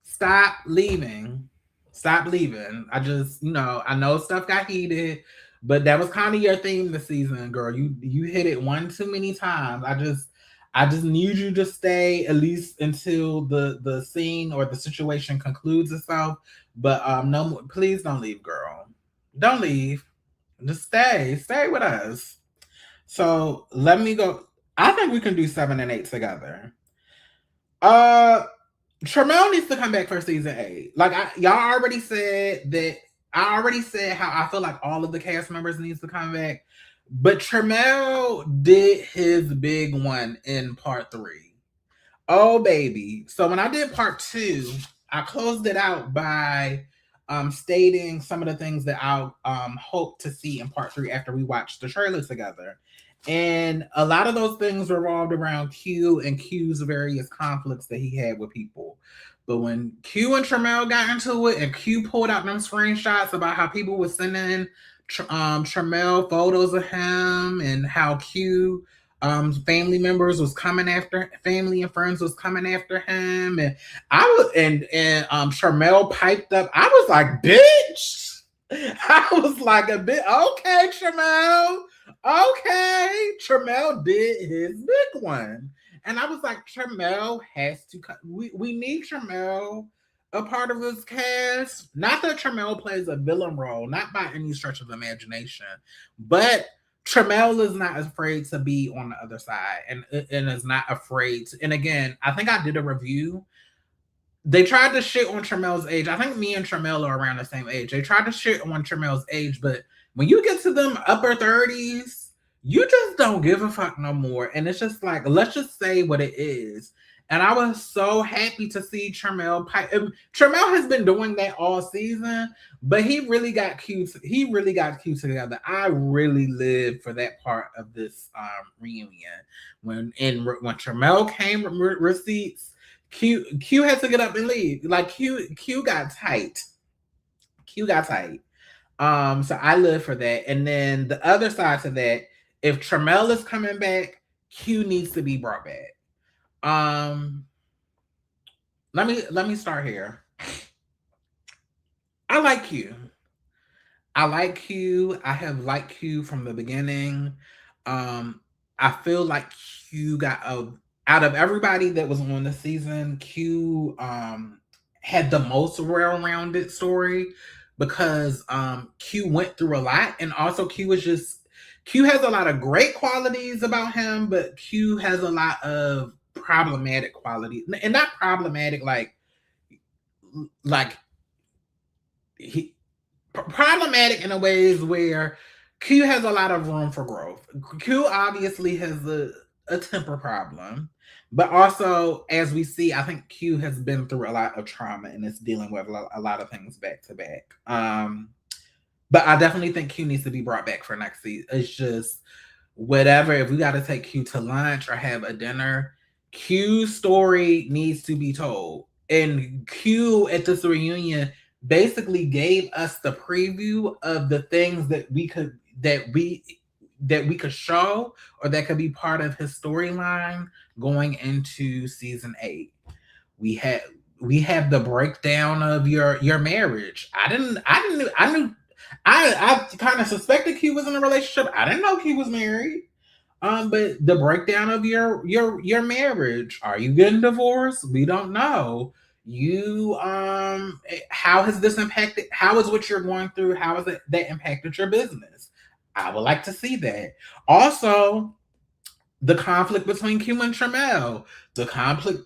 Stop leaving. Stop leaving. I just, I know stuff got heated, but that was kind of your theme this season, girl. You hit it one too many times. I just need you to stay at least until the scene or the situation concludes itself. But no, please don't leave, girl. Don't leave. Just stay with us. So let me go. I think we can do 7 and 8 together. Tramel needs to come back for season 8. Like, y'all already said that. I already said how I feel like all of the cast members needs to come back, but Tramel did his big one in part 3. Oh baby! So when I did part 2, I closed it out by stating some of the things that I hope to see in part 3 after we watch the trailer together. And a lot of those things revolved around Q and Q's various conflicts that he had with people. But when Q and Tramel got into it, and Q pulled out them screenshots about how people were sending Tramel photos of him, and how Q family members was coming after, family and friends was coming after him, and Tramel piped up. I was like, bitch. I was like, a bit okay, Tramel. Okay, Tramel did his big one. And I was like, Tramel has to cut. We need Tramel a part of this cast. Not that Tramel plays a villain role, not by any stretch of imagination, but Tramel is not afraid to be on the other side, and is not afraid to, and again, I think I did a review. They tried to shit on Tramel's age. I think me and Tramel are around the same age. They tried to shit on Tramel's age, but when you get to them upper 30s, you just don't give a fuck no more. And it's just like, let's just say what it is. And I was so happy to see Tramel. Tramel has been doing that all season, but he really got cute. He really got cute together. I really lived for that part of this reunion. When Tramel came with receipts, Q had to get up and leave. Like Q got tight. Q got tight. So I live for that. And then the other side to that, if Tramel is coming back, Q needs to be brought back. Let me start here. I like Q. I like Q. I have liked Q from the beginning. I feel like Q got out of everybody that was on the season, Q had the most well-rounded story because Q went through a lot, and also Q has a lot of great qualities about him, but Q has a lot of problematic qualities, and not problematic like he problematic in a ways where Q has a lot of room for growth. Q obviously has a temper problem, but also, as we see, I think Q has been through a lot of trauma and is dealing with a lot of things back to back. But I definitely think Q needs to be brought back for next season. It's just whatever. If we got to take Q to lunch or have a dinner, Q's story needs to be told. And Q at this reunion basically gave us the preview of the things that we could show or that could be part of his storyline going into season 8. We have the breakdown of your marriage. I kind of suspected Q was in a relationship. I didn't know Q was married. But the breakdown of your marriage. Are you getting divorced? We don't know. You how has this impacted? How is what you're going through? How has that impacted your business? I would like to see that. Also, the conflict between Q and Tramel, the conflict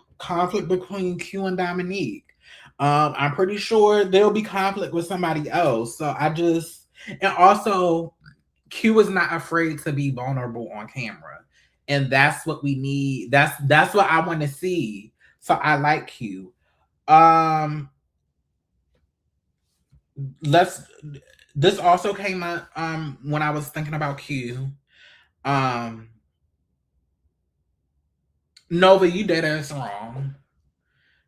between Q and Dominique. I'm pretty sure there'll be conflict with somebody else. So and also Q is not afraid to be vulnerable on camera. And that's what we need. That's what I want to see. So I like Q. This also came up when I was thinking about Q. Nova, you dead ass wrong.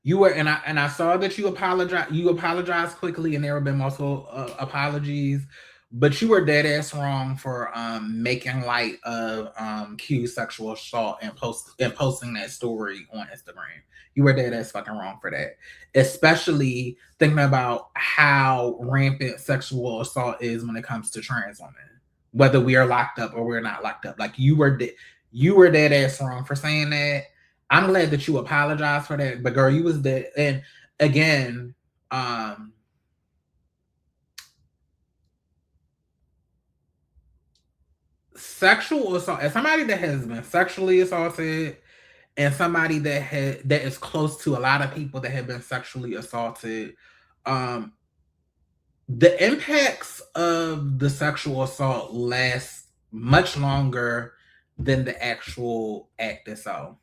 You were, and I saw that you apologized quickly, and there have been multiple apologies, but you were dead ass wrong for making light of Q's sexual assault and posting that story on Instagram. You were dead ass fucking wrong for that, especially thinking about how rampant sexual assault is when it comes to trans women, whether we are locked up or we're not locked up. Like you were dead ass wrong for saying that. I'm glad that you apologized for that, but girl, you was dead. And again, sexual assault, as somebody that has been sexually assaulted and somebody that is close to a lot of people that have been sexually assaulted, the impacts of the sexual assault last much longer than the actual act itself.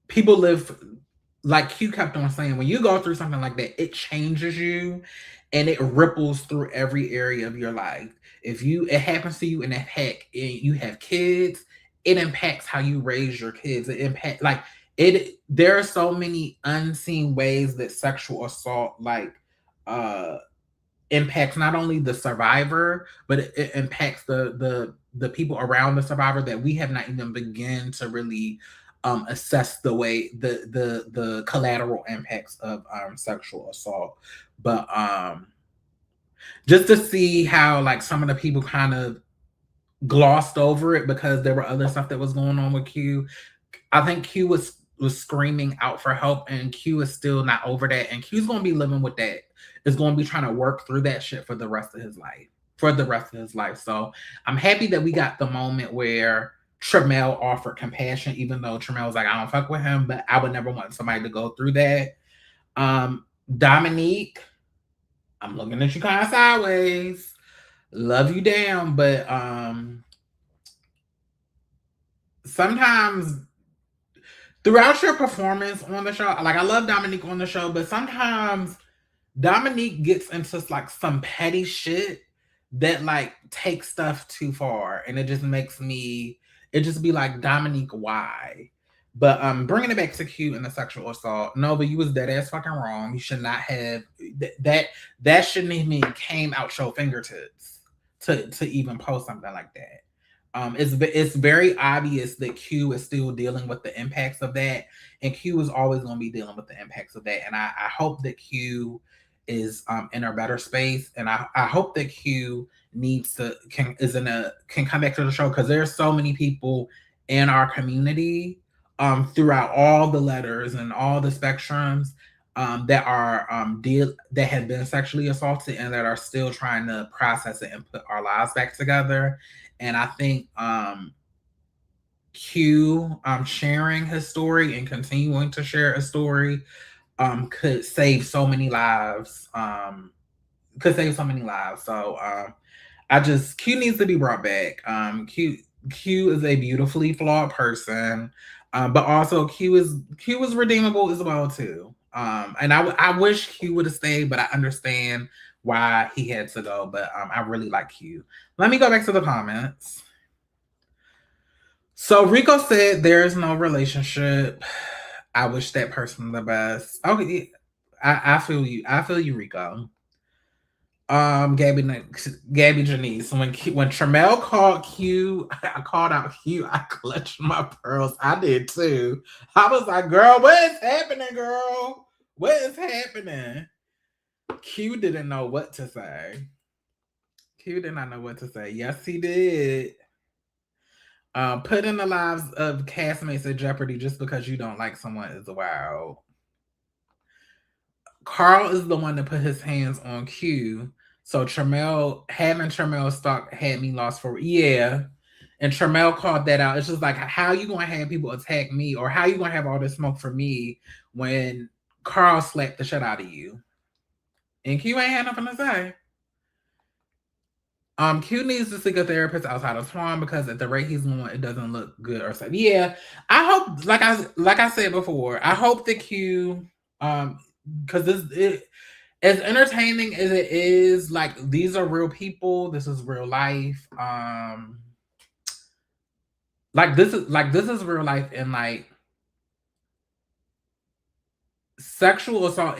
People live, like Q kept on saying, when you go through something like that, it changes you and it ripples through every area of your life. If it happens to you and you have kids, it impacts how you raise your kids. There are so many unseen ways that sexual assault impacts not only the survivor, but it impacts the people around the survivor that we have not even begun to really assess the way the collateral impacts of sexual assault. But just to see how like some of the people kind of glossed over it because there were other stuff that was going on with Q. I think Q was screaming out for help, and Q is still not over that, and Q's gonna be living with that. Is going to be trying to work through that shit for the rest of his life. So I'm happy that we got the moment where Tramel offered compassion, even though Tramel was like, I don't fuck with him, but I would never want somebody to go through that. Dominique, I'm looking at you kind of sideways. Love you down, but sometimes throughout your performance on the show, like I love Dominique on the show, but sometimes Dominique gets into like some petty shit that like takes stuff too far, and it just be like, Dominique, why? But bringing it back to Q and the sexual assault, Nova, you was dead ass fucking wrong. You should not have that shouldn't even came out your fingertips to even post something like that. It's very obvious that Q is still dealing with the impacts of that, and Q is always going to be dealing with the impacts of that. And I hope that Q is in a better space, and I hope that Q can come back to the show, because there's so many people in our community throughout all the letters and all the spectrums that are that have been sexually assaulted and that are still trying to process it and put our lives back together. And I think Q sharing his story and continuing to share a story could save so many lives. So Q needs to be brought back. Q is a beautifully flawed person, but also Q is redeemable as well too. And I wish Q would have stayed, but I understand why he had to go. But I really like Q. Let me go back to the comments. So Rico said there is no relationship. I wish that person the best. Okay, I feel you. I feel you, Rico. Gabby Janice. When Tramel called Q, I called out Q. I clutched my pearls. I did too. I was like, "Girl, what is happening, girl? What is happening?" Q didn't know what to say. Q did not know what to say. Yes, he did. Putting the lives of castmates at jeopardy just because you don't like someone is wild. Carl is the one that put his hands on Q. So having Tramel stalk had me lost for, yeah. And Tramel called that out. It's just like, how you gonna have people attack me, or how you gonna have all this smoke for me when Carl slapped the shit out of you? And Q ain't had nothing to say. Q needs to seek a therapist outside of Swan, because at the rate he's going, it doesn't look good or something. Yeah, I hope, like I said before, I hope that Q, because as entertaining as it is, like, these are real people. This is real life. This is real life, and like sexual assault.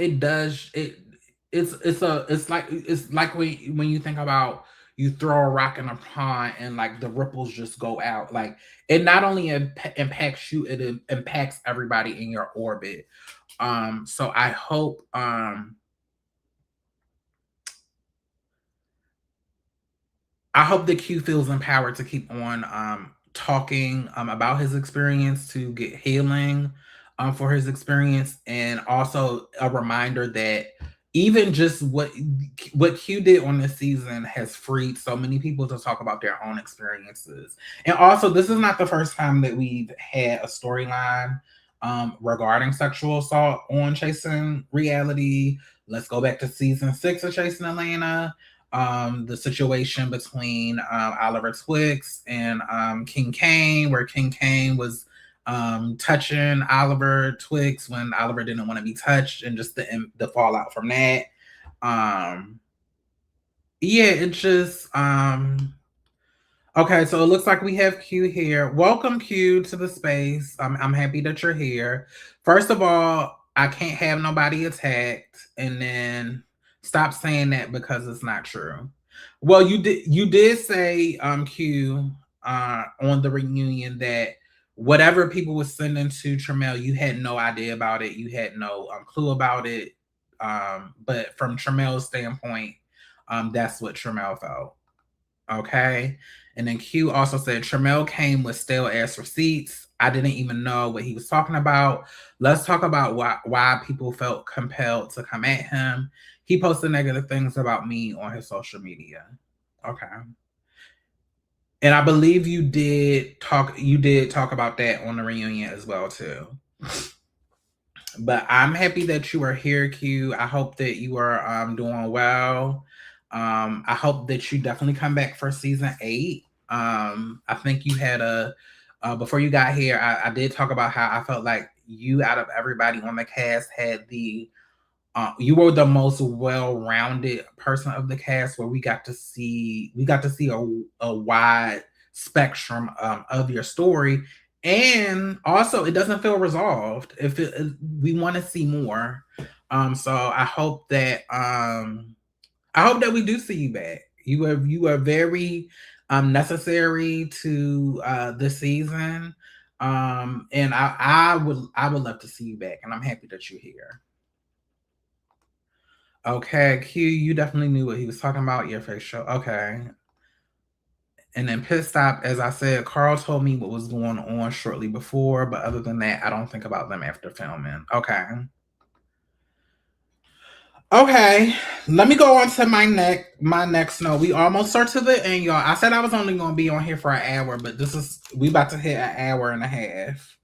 It's like when you think about, you throw a rock in a pond and like the ripples just go out. Like, it not only impacts you, it impacts everybody in your orbit. So I hope that Q feels empowered to keep on talking about his experience, to get healing for his experience, and also a reminder that even just what Q did on this season has freed so many people to talk about their own experiences. And also, this is not the first time that we've had a storyline regarding sexual assault on Chasing Reality. Let's go back to season 6 of Chasing Atlanta. The situation between Oliver Twix and King Kane, where King Kane was touching Oliver Twix when Oliver didn't want to be touched, and just the fallout from that. Yeah, it's just okay, so it looks like we have Q here. Welcome, Q, to the space. I'm happy that you're here. First of all, I can't have nobody attacked, and then stop saying that, because it's not true. Well, you did say, Q, on the reunion, that whatever people were sending to Tramel, you had no idea about it. You had no clue about it. But from Tramel's standpoint, that's what Tramel felt. Okay. And then Q also said Tramel came with stale ass receipts. I didn't even know what he was talking about. Let's talk about why people felt compelled to come at him. He posted negative things about me on his social media. Okay. And I believe you did talk about that on the reunion as well too. But I'm happy that you are here, Q. I hope that you are doing well. I hope that you definitely come back for season 8. I think you had before you got here, I did talk about how I felt like you, out of everybody on the cast, had you were the most well-rounded person of the cast, where we got to see a wide spectrum of your story. And also, it doesn't feel resolved. We want to see more. So I hope that we do see you back. You are very necessary to this season. And I would love to see you back, and I'm happy that you're here. Okay, Q, you definitely knew what he was talking about. Your facial. Okay. And then Pit Stop, as I said, Carl told me what was going on shortly before, but other than that, I don't think about them after filming. Okay. Okay, let me go on to my next note. We almost are to the end, y'all. I said I was only gonna be on here for an hour, but we about to hit an hour and a half.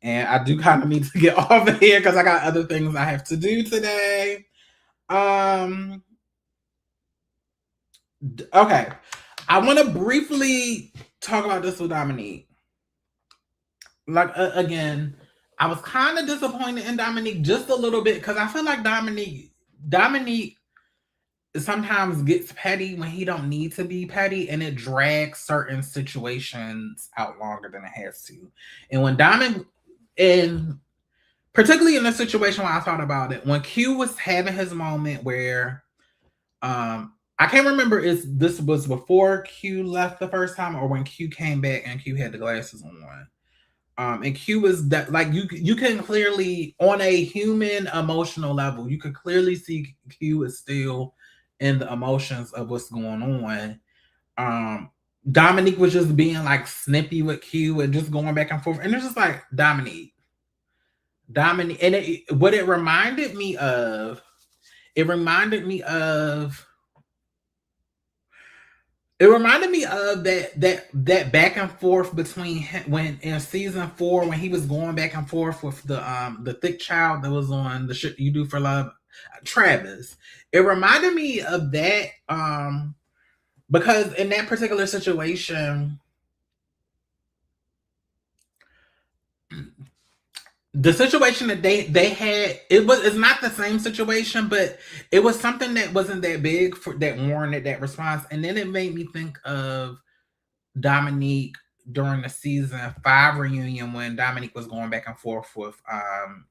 And I do kind of need to get off of here because I got other things I have to do today. Okay. I want to briefly talk about this with Dominique. Like, again, I was kind of disappointed in Dominique just a little bit because I feel like Dominique sometimes gets petty when he don't need to be petty, and it drags certain situations out longer than it has to. And when and particularly in the situation when I thought about it, when Q was having his moment where I can't remember if this was before Q left the first time or when Q came back and Q had the glasses on. And Q was that, like, you can clearly, on a human emotional level, you could clearly see Q is still in the emotions of what's going on. Dominique was just being like snippy with Q and just going back and forth, and it's just like Dominique, and what it reminded me of. It reminded me of that back and forth between him, when in season 4 when he was going back and forth with the thick child that was on The Shit You Do for Love, Travis. It reminded me of that because in that particular situation, the situation that they had, it's not the same situation, but it was something that wasn't that big for that warranted that response. And then it made me think of Dominique during the season 5 reunion when Dominique was going back and forth with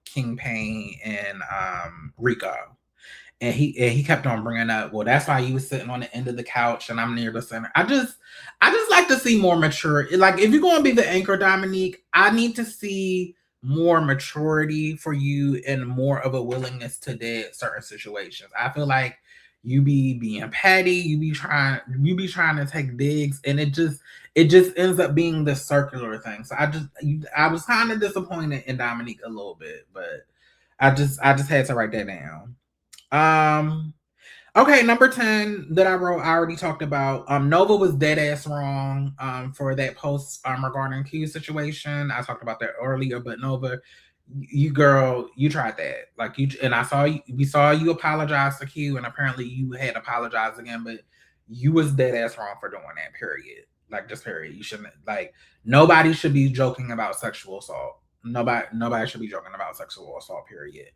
King Payne and Rico. And he kept on bringing up, well, that's why you was sitting on the end of the couch and I'm near the center. I just like to see more mature. Like, if you're going to be the anchor, Dominique, I need to see more maturity for you and more of a willingness to dead certain situations. I feel like you be being petty, you be trying to take digs, and it just ends up being this circular thing. So I was kind of disappointed in Dominique a little bit, but I just had to write that down. Okay, number 10 that I wrote, I already talked about. Nova was dead ass wrong for that post regarding Q's situation. I talked about that earlier, but Nova, you tried that. Like, we saw you apologize to Q, and apparently you had apologized again, but you was dead ass wrong for doing that, period. Like, just period. You shouldn't, like, nobody should be joking about sexual assault. Nobody should be joking about sexual assault, period.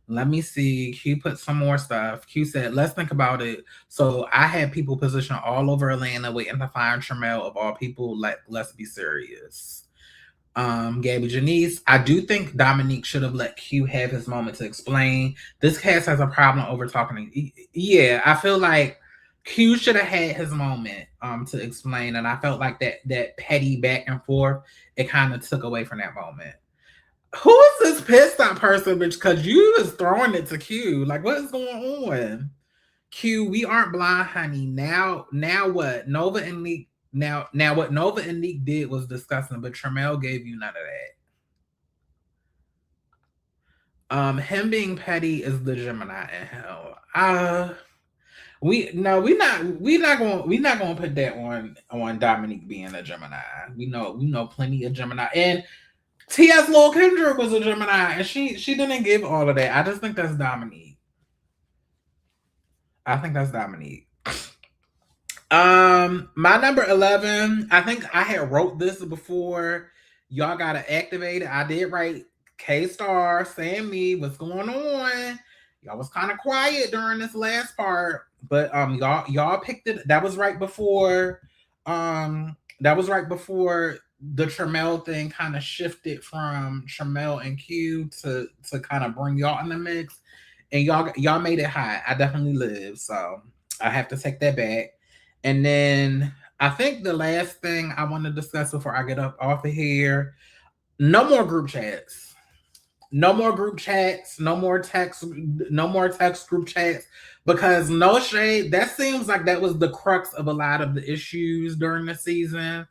Let me see. Q put some more stuff. Q said, let's think about it. So I had people positioned all over Atlanta waiting to find Tramel, of all people. Let's be serious. Gabby Janice, I do think Dominique should have let Q have his moment to explain. This cast has a problem over talking. Yeah, I feel like Q should have had his moment to explain, and I felt like that petty back and forth, it kind of took away from that moment. Who is this pissed off person, bitch? Because you is throwing it to Q. Like, what is going on? Q, we aren't blind, honey. Now what? Nova and Neek. Now what Nova and Neek did was disgusting, but Tramel gave you none of that. Him being petty is the Gemini in hell. We're not gonna put that on Dominique being a Gemini. We know plenty of Gemini, and T.S. Lil Kendrick was a Gemini, and she didn't give all of that. I just think that's Dominique. My number 11, I think I had wrote this before y'all gotta activate it. I did write K-Star, Sam Me, what's going on? Y'all was kind of quiet during this last part, but y'all picked it. That was right before the Tramel thing kind of shifted from Tramel and Q to kind of bring y'all in the mix, and y'all made it hot. I definitely live, so I have to take that back. And then I think the last thing I want to discuss before I get up off of here, no more group chats. No more group chats, no more text group chats, because no shade, that seems like that was the crux of a lot of the issues during the season.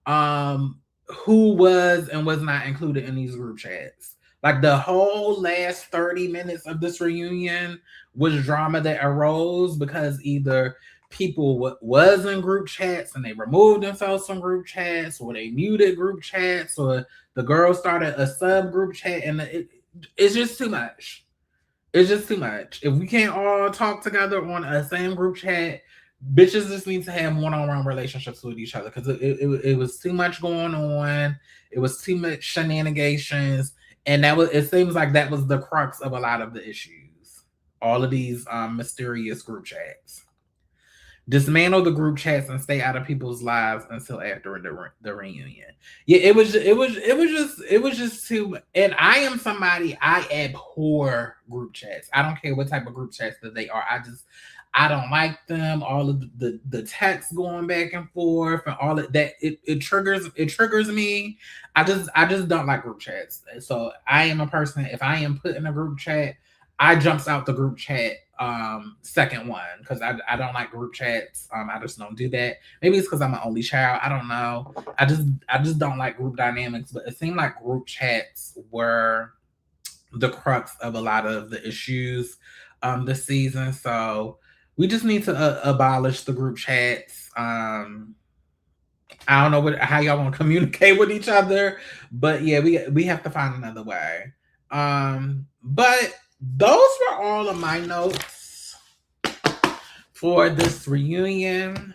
Um, who was and was not included in these group chats. Like the whole last 30 minutes of this reunion was drama that arose because either people was in group chats and they removed themselves from group chats, or they muted group chats, or the girls started a sub group chat, and it's just too much. It's just too much. If we can't all talk together on a same group chat, bitches just need to have one-on-one relationships with each other, because it was too much going on. It was too much shenanigans, and it seems like that was the crux of a lot of the issues. All of these mysterious group chats. Dismantle the group chats and stay out of people's lives until after the reunion. Yeah, it was just too. And I am somebody, I abhor group chats. I don't care what type of group chats that they are. I don't like them. All of the texts going back and forth and all of that. It triggers me. I just don't like group chats. So I am a person, if I am put in a group chat, I jumps out the group chat second one, because I don't like group chats. I just don't do that. Maybe it's because I'm an only child. I don't know. I just don't like group dynamics. But it seemed like group chats were the crux of a lot of the issues this season. So we just need to abolish the group chats. I don't know how y'all want to communicate with each other, but yeah, we have to find another way. But those were all of my notes for this reunion.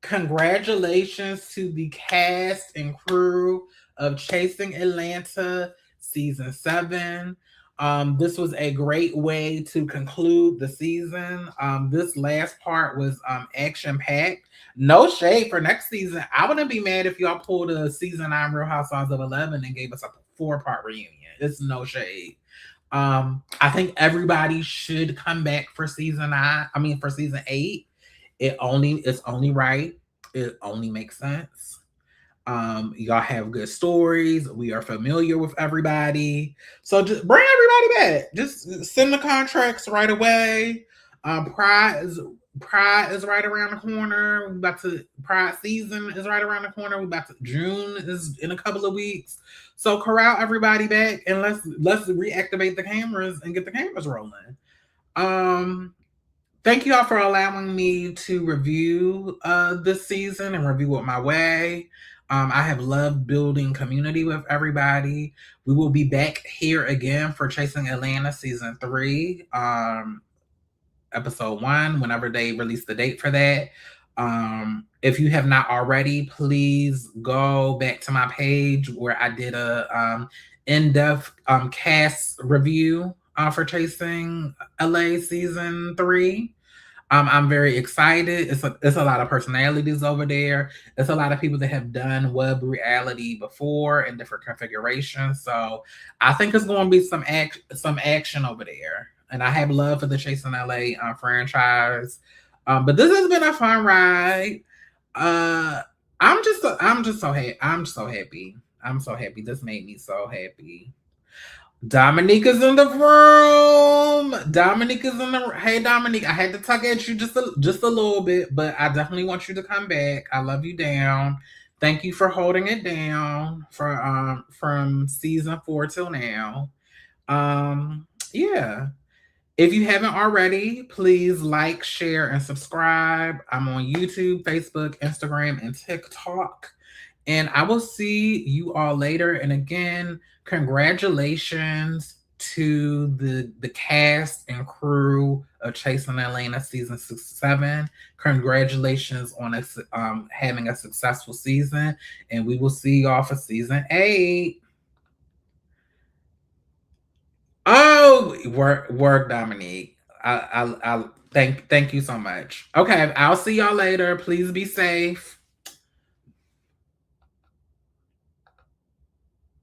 Congratulations to the cast and crew of Chasing Atlanta season 7. This was a great way to conclude the season. This last part was action-packed. No shade for next season. I wouldn't be mad if y'all pulled a season 9 Real Housewives of 11 and gave us a 4-part reunion. It's no shade. I think everybody should come back for season 9. I mean, for season 8. It's only right. It only makes sense. Y'all have good stories. We are familiar with everybody. So just bring everybody back. Just send the contracts right away. Pride is right around the corner. Pride season is right around the corner. June is in a couple of weeks. So corral everybody back and let's reactivate the cameras and get the cameras rolling. Thank you all for allowing me to review this season and review it my way. I have loved building community with everybody. We will be back here again for Chasing Atlanta season 3, episode 1, whenever they release the date for that. If you have not already, please go back to my page where I did a in-depth cast review for Chasing LA season 3. I'm very excited. It's a lot of personalities over there. It's a lot of people that have done web reality before in different configurations. So I think it's going to be some action over there. And I have love for the Chasing LA franchise. But this has been a fun ride. I'm just so happy. I'm so happy. This made me so happy. Dominique is in the room. Hey, Dominique, I had to tug at you just a little bit, but I definitely want you to come back. I love you down. Thank you for holding it down for from season 4 till now. Yeah. If you haven't already, please like, share, and subscribe. I'm on YouTube, Facebook, Instagram, and TikTok. And I will see you all later. And again, congratulations to the cast and crew of Chasing Atlanta season 7. Congratulations on having a successful season. And we will see y'all for season 8. Oh, work, Dominique. I thank you so much. Okay, I'll see y'all later. Please be safe.